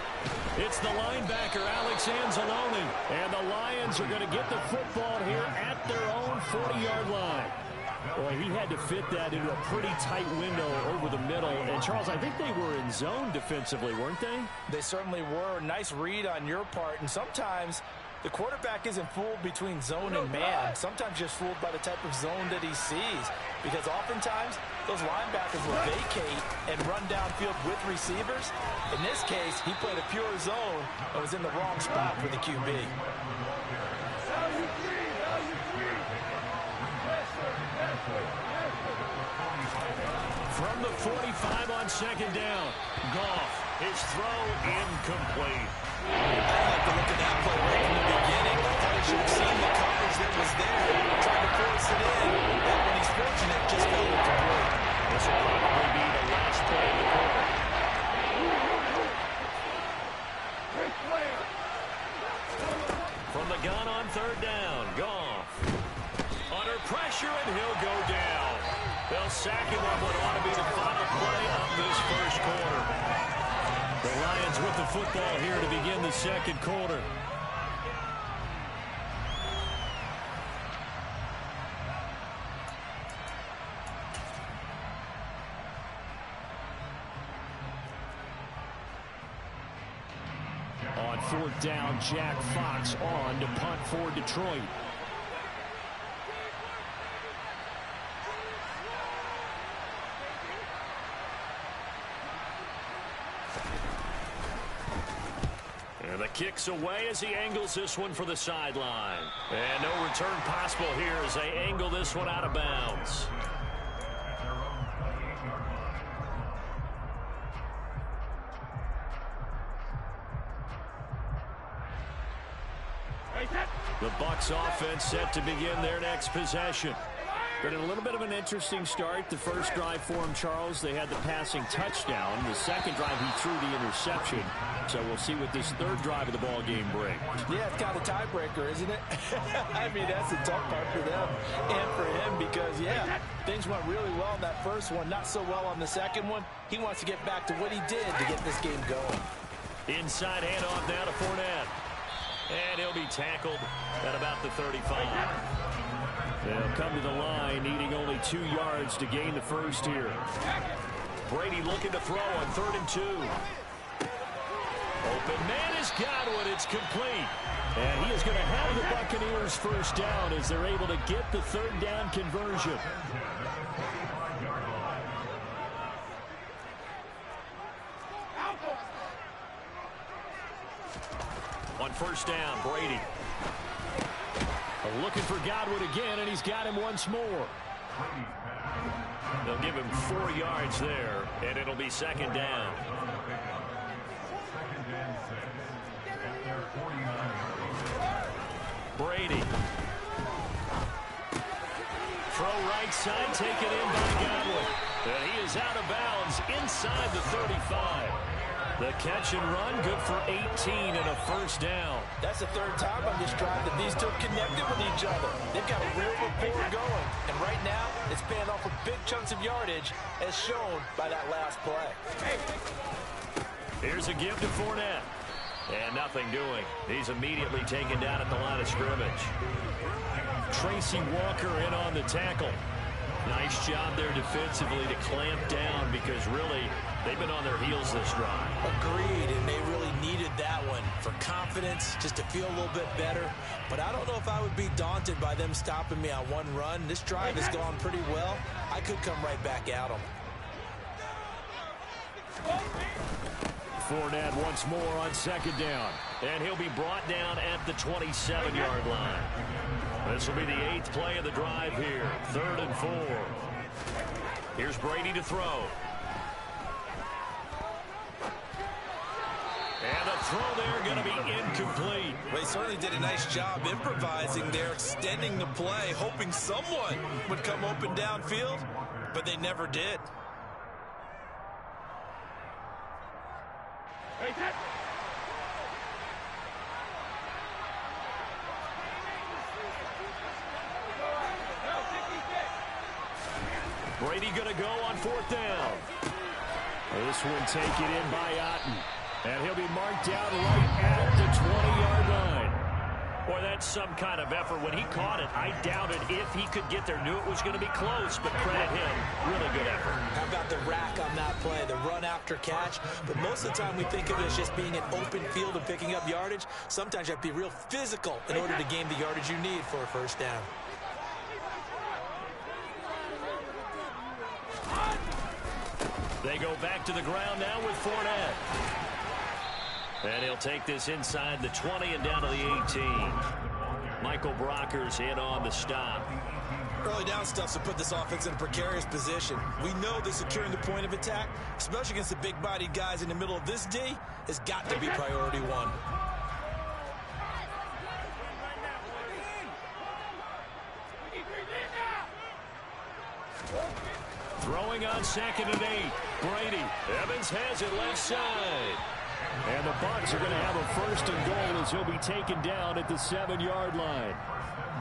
S2: It's the linebacker, Alex Anzalone, and the Lions are going to get the football here at their own 40-yard line. Well, he had to fit that into a pretty tight window over the middle. And, Charles, I think they were in zone defensively, weren't they?
S1: They certainly were. Nice read on your part. And sometimes the quarterback isn't fooled between zone and man. Sometimes just fooled by the type of zone that he sees. Because oftentimes, those linebackers will vacate and run downfield with receivers. In this case, he played a pure zone and was in the wrong spot for the QB.
S2: From the 45 on second down, Goff, his throw incomplete.
S1: I like to look at that play right from the beginning. I thought he should have seen the coverage that was there, trying to force it in. And when he's fortunate, just fell incomplete.
S2: This will probably be the last play of the quarter. From the gun on third down, Goff. Under pressure, and he'll go down. They'll sack him on what ought to be the final play of this first quarter. The Lions with the football here to begin the second quarter. On fourth down, Jack Fox on to punt for Detroit. And the kick's away as he angles this one for the sideline. And no return possible here as they angle this one out of bounds. The Bucs offense set to begin their next possession. But in a little bit of an interesting start, the first drive for him, Charles, they had the passing touchdown. The second drive, he threw the interception. So we'll see what this third drive of the ball game brings.
S1: Yeah, it's kind of a tiebreaker, isn't it? I mean, that's the tough part for them and for him because, yeah, things went really well in that first one, not so well on the second one. He wants to get back to what he did to get this game going.
S2: Inside handoff now to Fournette. And he'll be tackled at about the 35. They'll come to the line, needing only 2 yards to gain the first here. Brady looking to throw on 3rd and 2. Open man is Godwin. It's complete. And he is going to have the Buccaneers first down as they're able to get the third down conversion. On first down, Brady. Looking for Godwin again, and he's got him once more. They'll give him 4 yards there, and it'll be second down. Brady. Throw right side, taken in by Godwin. And he is out of bounds inside the 35. The catch and run, good for 18 and a first down.
S1: That's the third time on this drive that these two have connected with each other. They've got a real rapport going. And right now, it's paying off with big chunks of yardage, as shown by that last play.
S2: Here's a give to Fournette. And nothing doing. He's immediately taken down at the line of scrimmage. Tracy Walker in on the tackle. Nice job there defensively to clamp down because really they've been on their heels this drive.
S1: Agreed, and they really needed that one for confidence, just to feel a little bit better. But I don't know if I would be daunted by them stopping me on one run. This drive has gone pretty well. I could come right back at them.
S2: Fournette once more on second down. And he'll be brought down at the 27-yard line. This will be the 8th play of the drive here. 3rd and 4. Here's Brady to throw. And the throw there going to be incomplete.
S1: Well, he certainly did a nice job improvising there, extending the play, hoping someone would come open downfield, but they never did.
S2: Brady going to go on 4th down. This one taken in by Otten. And he'll be marked down right at the 20-yard line. Boy, that's some kind of effort. When he caught it, I doubted if he could get there. Knew it was going to be close, but credit him. Really good effort.
S1: How about the rack on that play, the run after catch? But most of the time we think of it as just being an open field and picking up yardage. Sometimes you have to be real physical in order to gain the yardage you need for a first down.
S2: They go back to the ground now with Fournette. And he'll take this inside the 20 and down to the 18. Michael Brockers in on the stop.
S1: Early down stuff to put this offense in a precarious position. We know that securing the point of attack, especially against the big-bodied guys in the middle of this D, has got to be priority one.
S2: Throwing on 2nd and 8. Brady. Evans has it left side. And the Bucs are going to have a 1st and goal as he'll be taken down at the 7-yard line.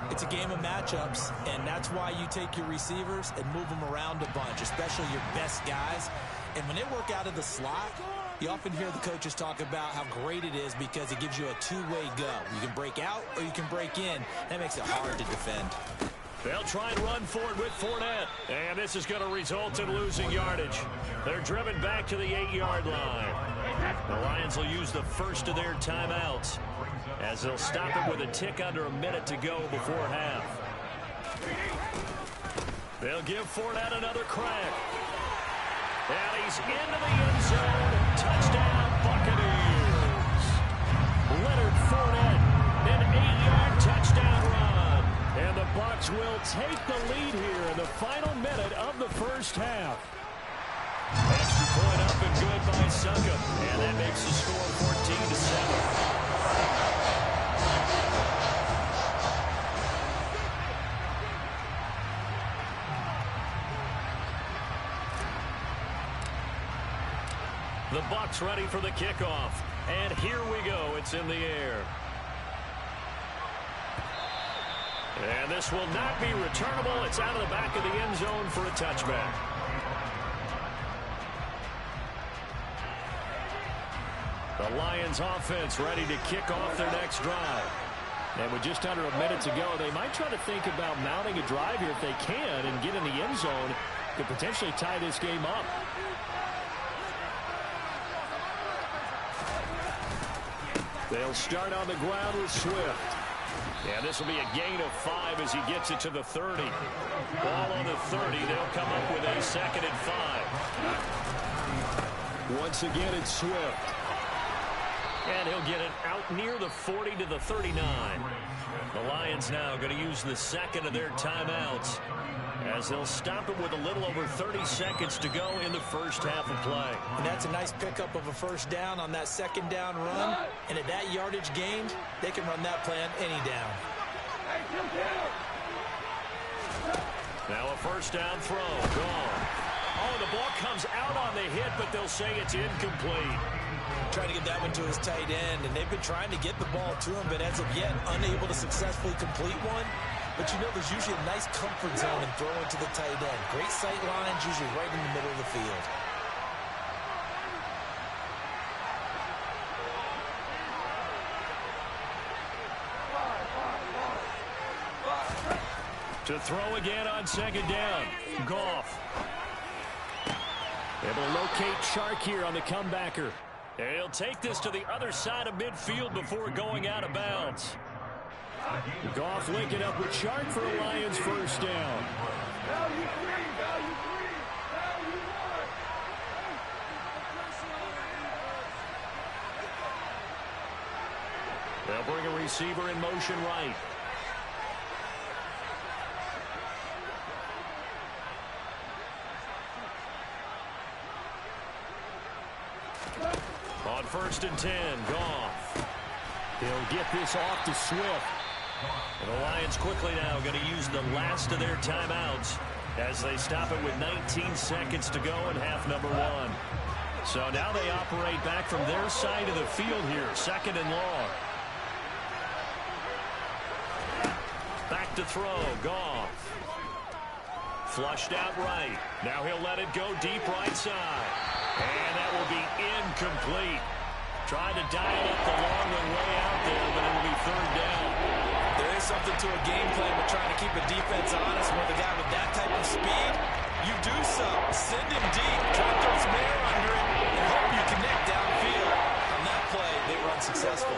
S1: It's a game of matchups, and that's why you take your receivers and move them around a bunch, especially your best guys. And when they work out of the slot, you often hear the coaches talk about how great it is because it gives you a two-way go. You can break out or you can break in. That makes it hard to defend.
S2: They'll try and run for it with Fournette. And this is going to result in losing yardage. They're driven back to the 8-yard line. The Lions will use the first of their timeouts as they'll stop it with a tick under a minute to go before half. They'll give Fournette another crack. And he's into the end zone. Touchdown, Buccaneers. Leonard Fournette, an 8-yard touchdown run. And the Bucs will take the lead here in the final minute of the first half. Extra point up and good by Succop. And that makes the score 14-7. The Bucs ready for the kickoff. And here we go. It's in the air. And this will not be returnable. It's out of the back of the end zone for a touchback. The Lions offense ready to kick off their next drive. And with just under a minute to go, they might try to think about mounting a drive here if they can and get in the end zone to potentially tie this game up. They'll start on the ground with Swift. And this will be a gain of 5 as he gets it to the 30. Ball on the 30. They'll come up with a 2nd and 5. Once again, it's Swift. And he'll get it out near the 40 to the 39. The Lions now going to use the second of their timeouts as they'll stop it with a little over 30 seconds to go in the first half of play.
S1: And that's a nice pickup of a first down on that second down run. And at that yardage gained, they can run that play on any down.
S2: Now a first down throw. Gone. Oh, the ball comes out on the hit, but they'll say it's incomplete.
S1: Trying to get that one to his tight end, and they've been trying to get the ball to him, but as of yet, unable to successfully complete one. But you know, there's usually a nice comfort zone in throwing to the tight end. Great sight lines, usually right in the middle of the field.
S2: To throw again on second down. Goff. Able to locate Chark here on the comebacker. He'll take this to the other side of midfield before going out of bounds. Goff linking up with Chark for a Lions first down. They'll bring a receiver in motion right. On 1st and 10, Goff.
S7: He'll get this off to Swift.
S2: And the Lions quickly now going to use the last of their timeouts as they stop it with 19 seconds to go in half number 1. So now they operate back from their side of the field here, 2nd and long. Back to throw, Goff. Flushed out right. Now he'll let it go deep right side. And that will be incomplete. Trying to dial up the long way out there, but it'll be 3rd down.
S1: There is something to a game plan with trying to keep a defense honest. With a guy with that type of speed, you do so. Send him deep, try to throw some air under it, and hope you connect downfield. On that play, they were unsuccessful.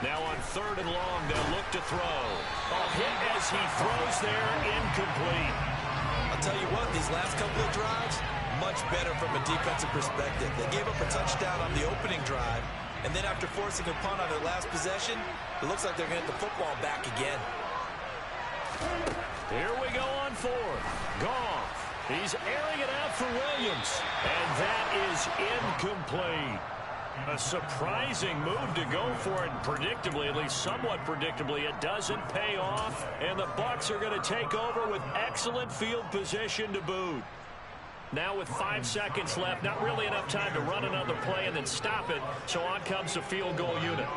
S2: Now on 3rd and long, they'll look to throw. A hit as he throws there, incomplete.
S1: I'll tell you what, these last couple of drives, much better from a defensive perspective. They gave up a touchdown on the opening drive, and then after forcing a punt on their last possession, it looks like they're going to get the football back again.
S2: Here we go on 4th. Goff. He's airing it out for Williams, and that is incomplete. A surprising move to go for it, predictably, at least somewhat predictably. It doesn't pay off, and the Bucs are going to take over with excellent field position to boot. Now with 5 seconds left, not really enough time to run another play and then stop it, so on comes the field goal unit.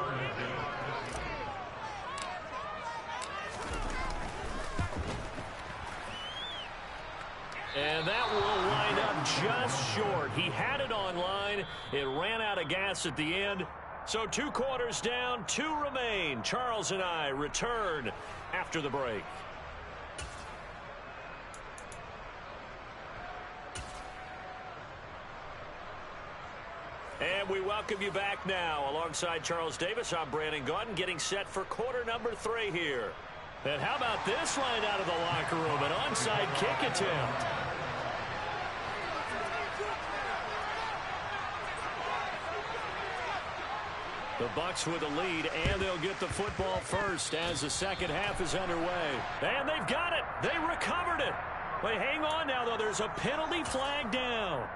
S2: And that will wind up just short. He had it on line. It ran out of gas at the end. So 2 quarters down, 2 remain. Charles and I return after the break. And we welcome you back now. Alongside Charles Davis, I'm Brandon Gaudin, getting set for quarter number 3 here. And how about this line out of the locker room? An onside kick attempt. The Bucs with a lead, and they'll get the football first as the second half is underway. And they've got it. They recovered it. Wait, hang on now, though. There's a penalty flag down.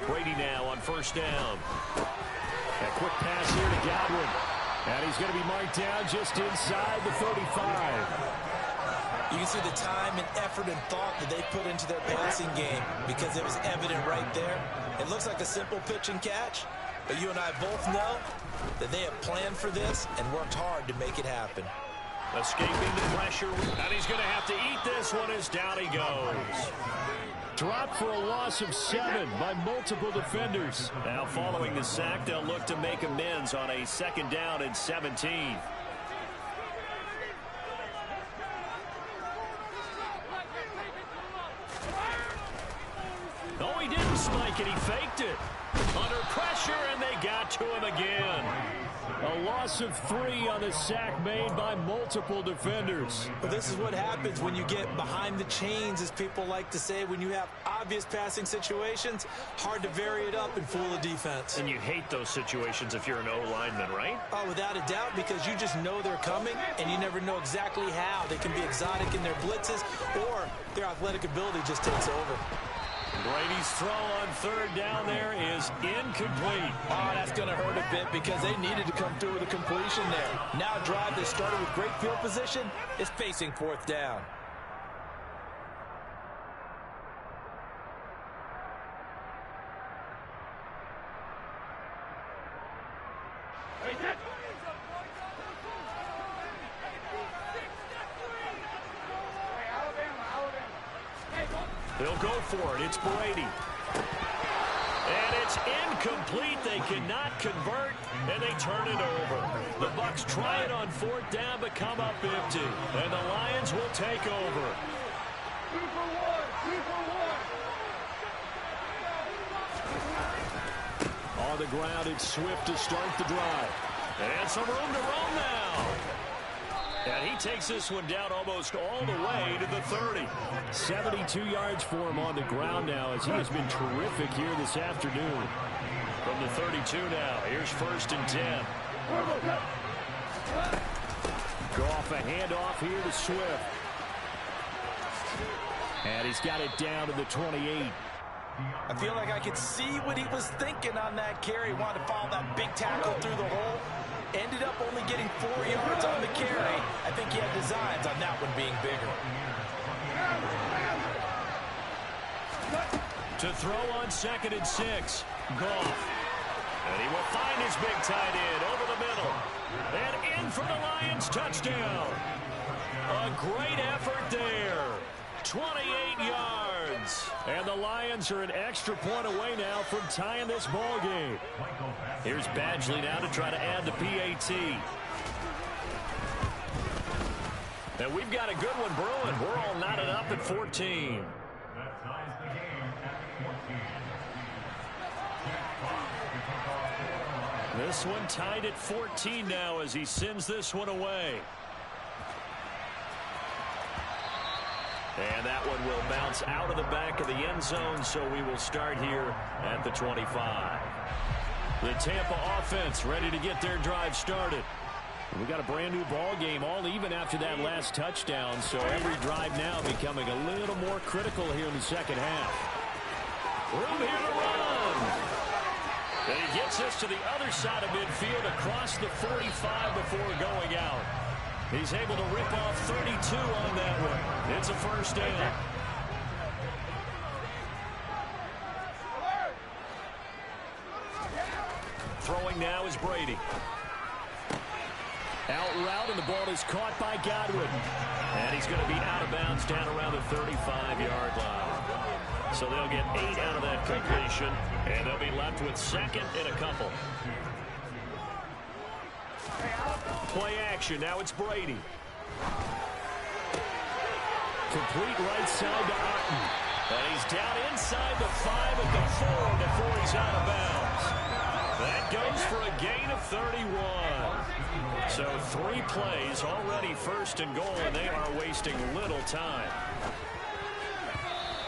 S2: Brady now on 1st down. A quick pass here to Godwin. And he's going to be marked down just inside the 35.
S1: You can see the time and effort and thought that they put into their passing game because it was evident right there. It looks like a simple pitch and catch, but you and I both know that they have planned for this and worked hard to make it happen.
S2: Escaping the pressure, and he's going to have to eat this one as down he goes.
S7: Dropped for a loss of 7 by multiple defenders.
S2: Now following the sack, they'll look to make amends on a 2nd down and 17. Oh, he didn't spike it. He faked it. Under pressure, and they got to him again.
S7: A loss of 3 on the sack made by multiple defenders.
S1: But this is what happens when you get behind the chains, as people like to say. When you have obvious passing situations, hard to vary it up and fool the defense.
S2: And you hate those situations if you're an O-lineman, right?
S1: Oh, without a doubt, because you just know they're coming, and you never know exactly how. They can be exotic in their blitzes, or their athletic ability just takes over.
S2: Brady's throw on 3rd down there is incomplete.
S1: Oh, that's going to hurt a bit because they needed to come through with a completion there. Now a drive that started with great field position is facing 4th down. They'll go for it. It's Brady.
S2: And it's incomplete. They cannot convert, and they turn it over. The Bucs try it on fourth down, but come up empty. And the Lions will take over.
S5: 2 for 1. 2 for 1.
S2: On the ground, it's Swift to start the drive. And some room to roam now. And he takes this one down almost all the way to the 30.
S7: 72 yards for him on the ground now, as he has been terrific here this afternoon.
S2: From the 32 now, here's 1st and 10.
S7: Goff, a handoff here to Swift. And he's got it down to the 28.
S1: I feel like I could see what he was thinking on that carry. Wanted to follow that big tackle through the hole. Ended up only getting 4 yards on the carry. I think he had designs on that one being bigger.
S2: To throw on 2nd and 6. Goff. And he will find his big tight end over the middle. And in for the Lions touchdown. A great effort there. 28 yards. And the Lions are an extra point away now from tying this ball game. Here's Badgley now to try to add the PAT. And we've got a good one brewing. We're all knotted up at 14. This one tied at 14 now as he sends this one away. And that one will bounce out of the back of the end zone, so we will start here at the 25. The Tampa offense ready to get their drive started. We got a brand new ball game, all even after that last touchdown, so every drive now becoming a little more critical here in the second half. Room here to run. And he gets us to the other side of midfield across the 45 before going out. He's able to rip off 32 on that one. It's a first down. Throwing now is Brady. Out route, and the ball is caught by Godwin. And he's going to be out of bounds down around the 35-yard line. So they'll get 8 out of that completion, and they'll be left with 2nd and a couple. Play action. Now it's Brady. Complete right side to Otton. And he's down inside the 5 at the 4 before he's out of bounds. That goes for a gain of 31. So 3 plays already 1st and goal, and they are wasting little time.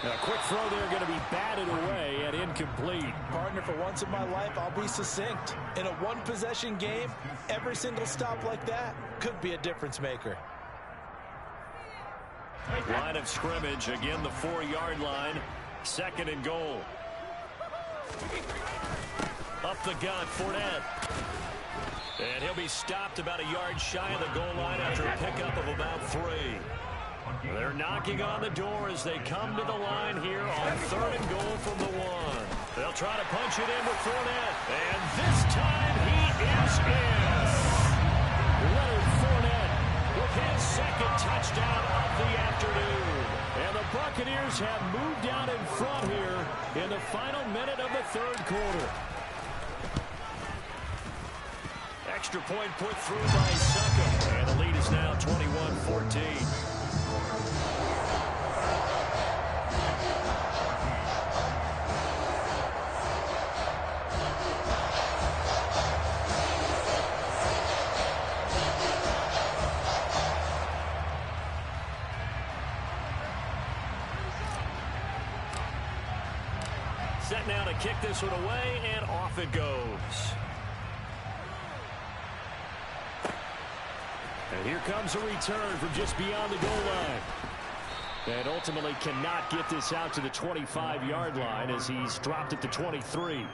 S7: A quick throw there going to be batted away and incomplete.
S1: Partner, for once in my life, I'll be succinct. In a one-possession game, every single stop like that could be a difference maker.
S2: Line of scrimmage, again the 4-yard line. 2nd and goal. Up the gut, Fournette. And he'll be stopped about a yard shy of the goal line after a pickup of about 3. They're knocking on the door as they come to the line here on 3rd and goal from the 1. They'll try to punch it in with Fournette. And this time he is in. Leonard Fournette with his 2nd touchdown of the afternoon. And the Buccaneers have moved out in front here in the final minute of the 3rd quarter. Extra point put through by Succop. And the lead is now 21-14. Set now to kick this one away, and off it goes. And here comes a return from just beyond the goal line. And ultimately cannot get this out to the 25-yard line as he's dropped at the 23.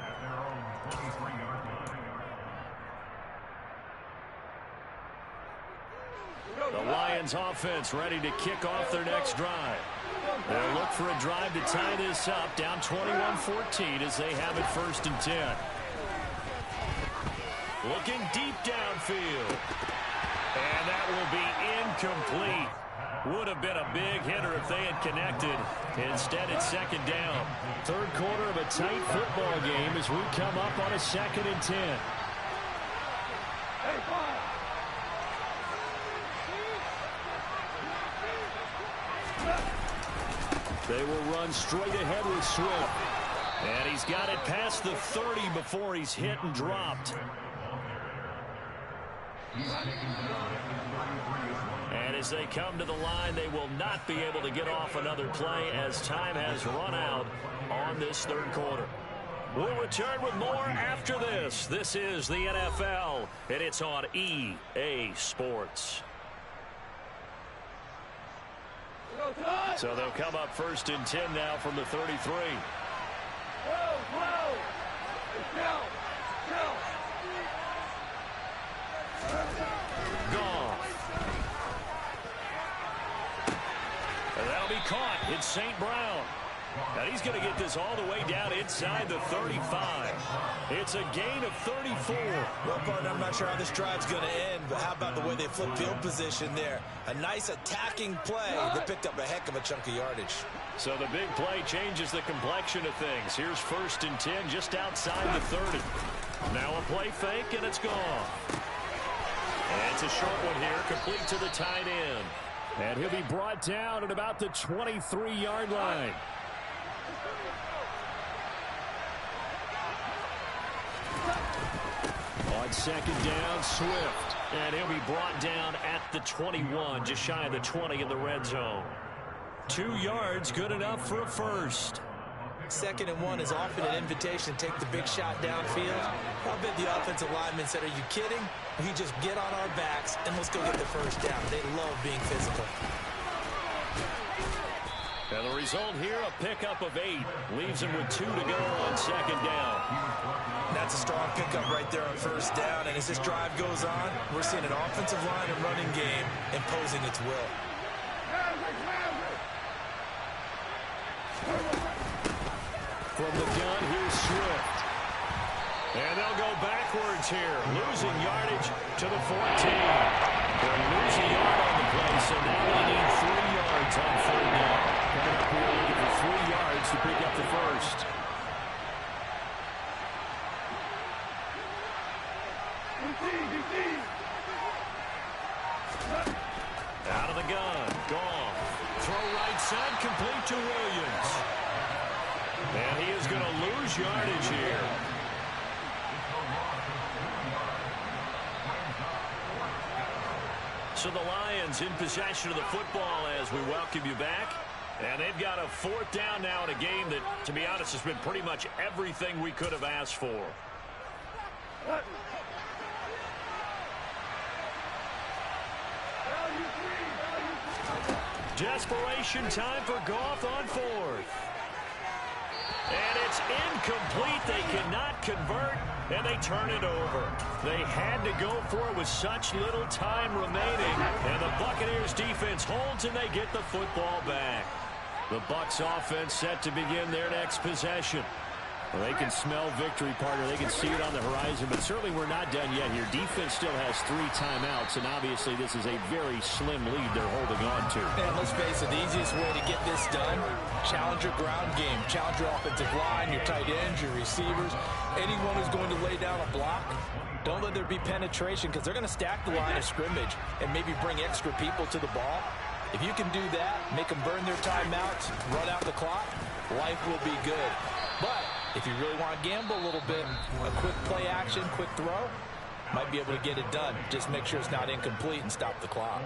S2: The Lions offense ready to kick off their next drive. They'll look for a drive to tie this up, down 21-14 as they have it 1st and 10. Looking deep downfield. And that will be incomplete. Would have been a big hitter if they had connected. Instead, it's second down.
S7: Third quarter of a tight football game as we come up on a 2nd and 10. They will run straight ahead with Swift.
S2: And he's got it past the 30 before he's hit and dropped. And as they come to the line, they will not be able to get off another play as time has run out on this third quarter. We'll return with more after this. This is the NFL, and it's on EA Sports. So they'll come up 1st and 10 now from the 33. Goff. And that'll be caught. It's St. Brown. And he's going to get this all the way down inside the 35. It's a gain of 34.
S1: Well, partner, I'm not sure how this drive's going to end, but how about the way they flip field position there? A nice attacking play. They picked up a heck of a chunk of yardage.
S2: So the big play changes the complexion of things. Here's 1st and 10 just outside the 30. Now a play fake, and it's gone. And it's a short one here, complete to the tight end.
S7: And he'll be brought down at about the 23-yard line. On 2nd down, Swift.
S2: And he'll be brought down at the 21, just shy of the 20 in the red zone. 2 yards, good enough for a first.
S1: 2nd and 1 is often an invitation to take the big shot downfield. I bet the offensive lineman said, are you kidding? We just get on our backs and let's go get the first down. They love being physical.
S2: And the result here, a pickup of 8. Leaves him with 2 to go on 2nd down.
S1: That's a strong pickup right there on 1st down. And as this drive goes on, we're seeing an offensive line and running game imposing its will.
S7: From the gun, here's Swift.
S2: And they'll go backwards here. Losing yardage to the 14. They're losing yard on the play, so now they need 3 yards on 3rd down.
S7: Coming up here looking for 3 yards to pick up the first.
S2: Out of the gun. Gone. Throw right side, complete to Williams. And he is going to lose yardage here. So the Lions in possession of the football as we welcome you back. And they've got a 4th down now in a game that, to be honest, has been pretty much everything we could have asked for. Desperation time for Goff on 4th. And it's incomplete. They cannot convert, and they turn it over. They had to go for it with such little time remaining. And the Buccaneers defense holds, and they get the football back. The Bucs offense set to begin their next possession.
S7: Well, they can smell victory, partner. They can see it on the horizon, but certainly we're not done yet here. Defense still has 3 timeouts, and obviously this is a very slim lead they're holding on to.
S1: And let's face it, the easiest way to get this done, challenge your ground game. Challenge your offensive line, your tight ends, your receivers, anyone who's going to lay down a block. Don't let there be penetration because they're going to stack the line of scrimmage and maybe bring extra people to the ball. If you can do that, make them burn their timeouts, run out the clock, life will be good. But if you really want to gamble a little bit, a quick play action, quick throw, might be able to get it done. Just make sure it's not incomplete and stop the clock.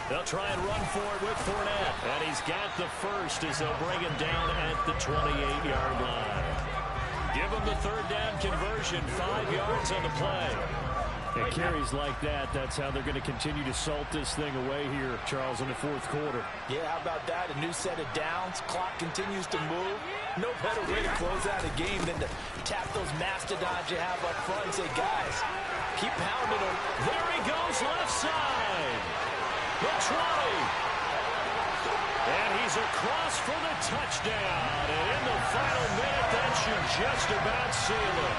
S2: They'll try and run for it with Fournette. And he's got the first as they'll bring him down at the 28-yard line. Give him the 3rd down conversion, 5 yards on the play.
S7: It carries like that. That's how they're going to continue to salt this thing away here, Charles, in the 4th quarter.
S1: Yeah, how about that? A new set of downs. Clock continues to move. No better way to close out a game than to tap those mastodons you have up front and say, guys, keep pounding them.
S2: There he goes, left side. The 20. And he's across for the touchdown. And in the final minute, that should just about seal it.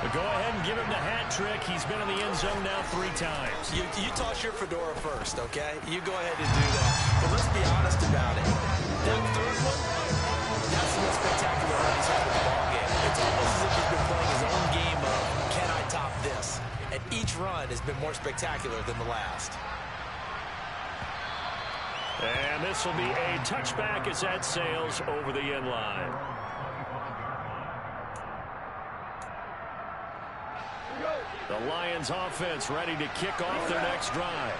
S2: But go ahead and give him the hat trick. He's been in the end zone now 3 times.
S1: You toss your fedora first, okay? You go ahead and do that. But let's be honest about it. That third one, that's the most spectacular run he's had in the ball game. It's almost as if he's been playing his own game of, can I top this? And each run has been more spectacular than the last.
S2: And this will be a touchback as that sails over the end line. The Lions offense ready to kick off their next drive.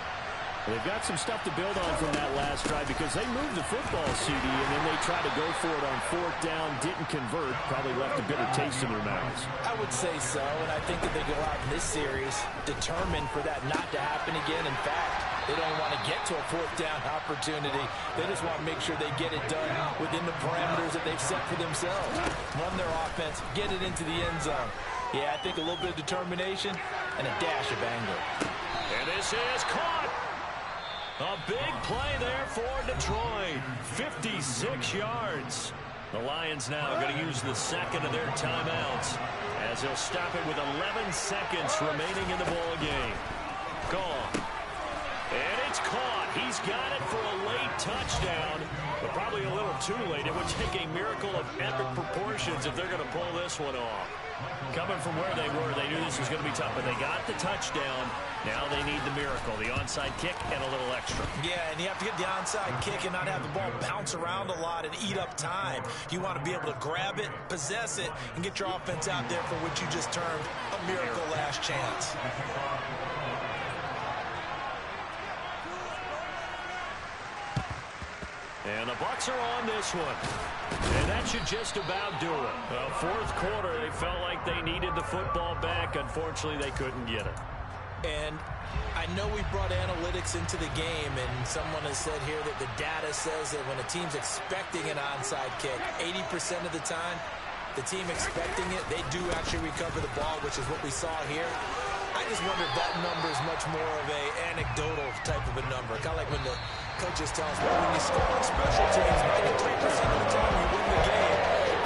S7: They've got some stuff to build on from that last drive because they moved the football, CD, and then they tried to go for it on 4th down, didn't convert, probably left a bitter taste in their mouths.
S1: I would say so, and I think that they go out in this series determined for that not to happen again. In fact, they don't want to get to a 4th down opportunity. They just want to make sure they get it done within the parameters that they've set for themselves. Run their offense, get it into the end zone. Yeah, I think a little bit of determination and a dash of anger.
S2: And this is caught. A big play there for Detroit. 56 yards. The Lions now going to use the second of their timeouts as they'll stop it with 11 seconds remaining in the ball game. Gone. And it's caught. He's got it for a late touchdown, but probably a little too late. It would take a miracle of epic proportions if they're going to pull this one off. Coming from where they were, they knew this was going to be tough, but they got the touchdown. Now they need the miracle, the onside kick and a little extra.
S1: Yeah, and you have to get the onside kick and not have the ball bounce around a lot and eat up time. You want to be able to grab it, possess it, and get your offense out there for what you just termed a miracle last chance.
S2: And the Bucs are on this one. And that should just about do it. Fourth quarter, they felt like they needed the football back. Unfortunately, they couldn't get it.
S1: And I know we brought analytics into the game, and someone has said here that the data says that when a team's expecting an onside kick, 80% of the time, the team expecting it, they do actually recover the ball, which is what we saw here. I just wonder if that number is much more of a anecdotal type of a number. Kind of like when the coaches tell us, well, when you score on special teams, 93% of the time you win the game.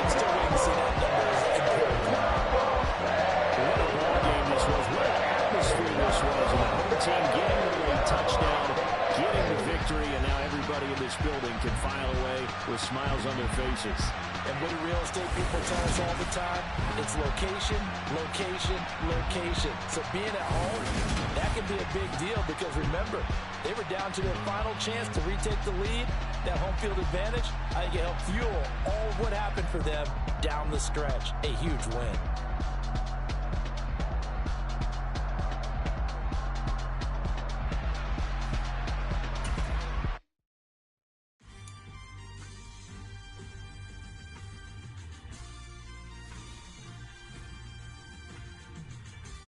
S1: I'm still waiting to see that number as empirical.
S7: What a ball game this was. What an atmosphere this was. And the home team getting the late touchdown, getting the victory, and now everybody in this building can file away with smiles on their faces.
S1: And what do real estate people tell us all the time? It's location, location, location. So being at home, that can be a big deal because remember, they were down to their final chance to retake the lead. That home field advantage, I think it helped fuel all of what happened for them down the stretch. A huge win.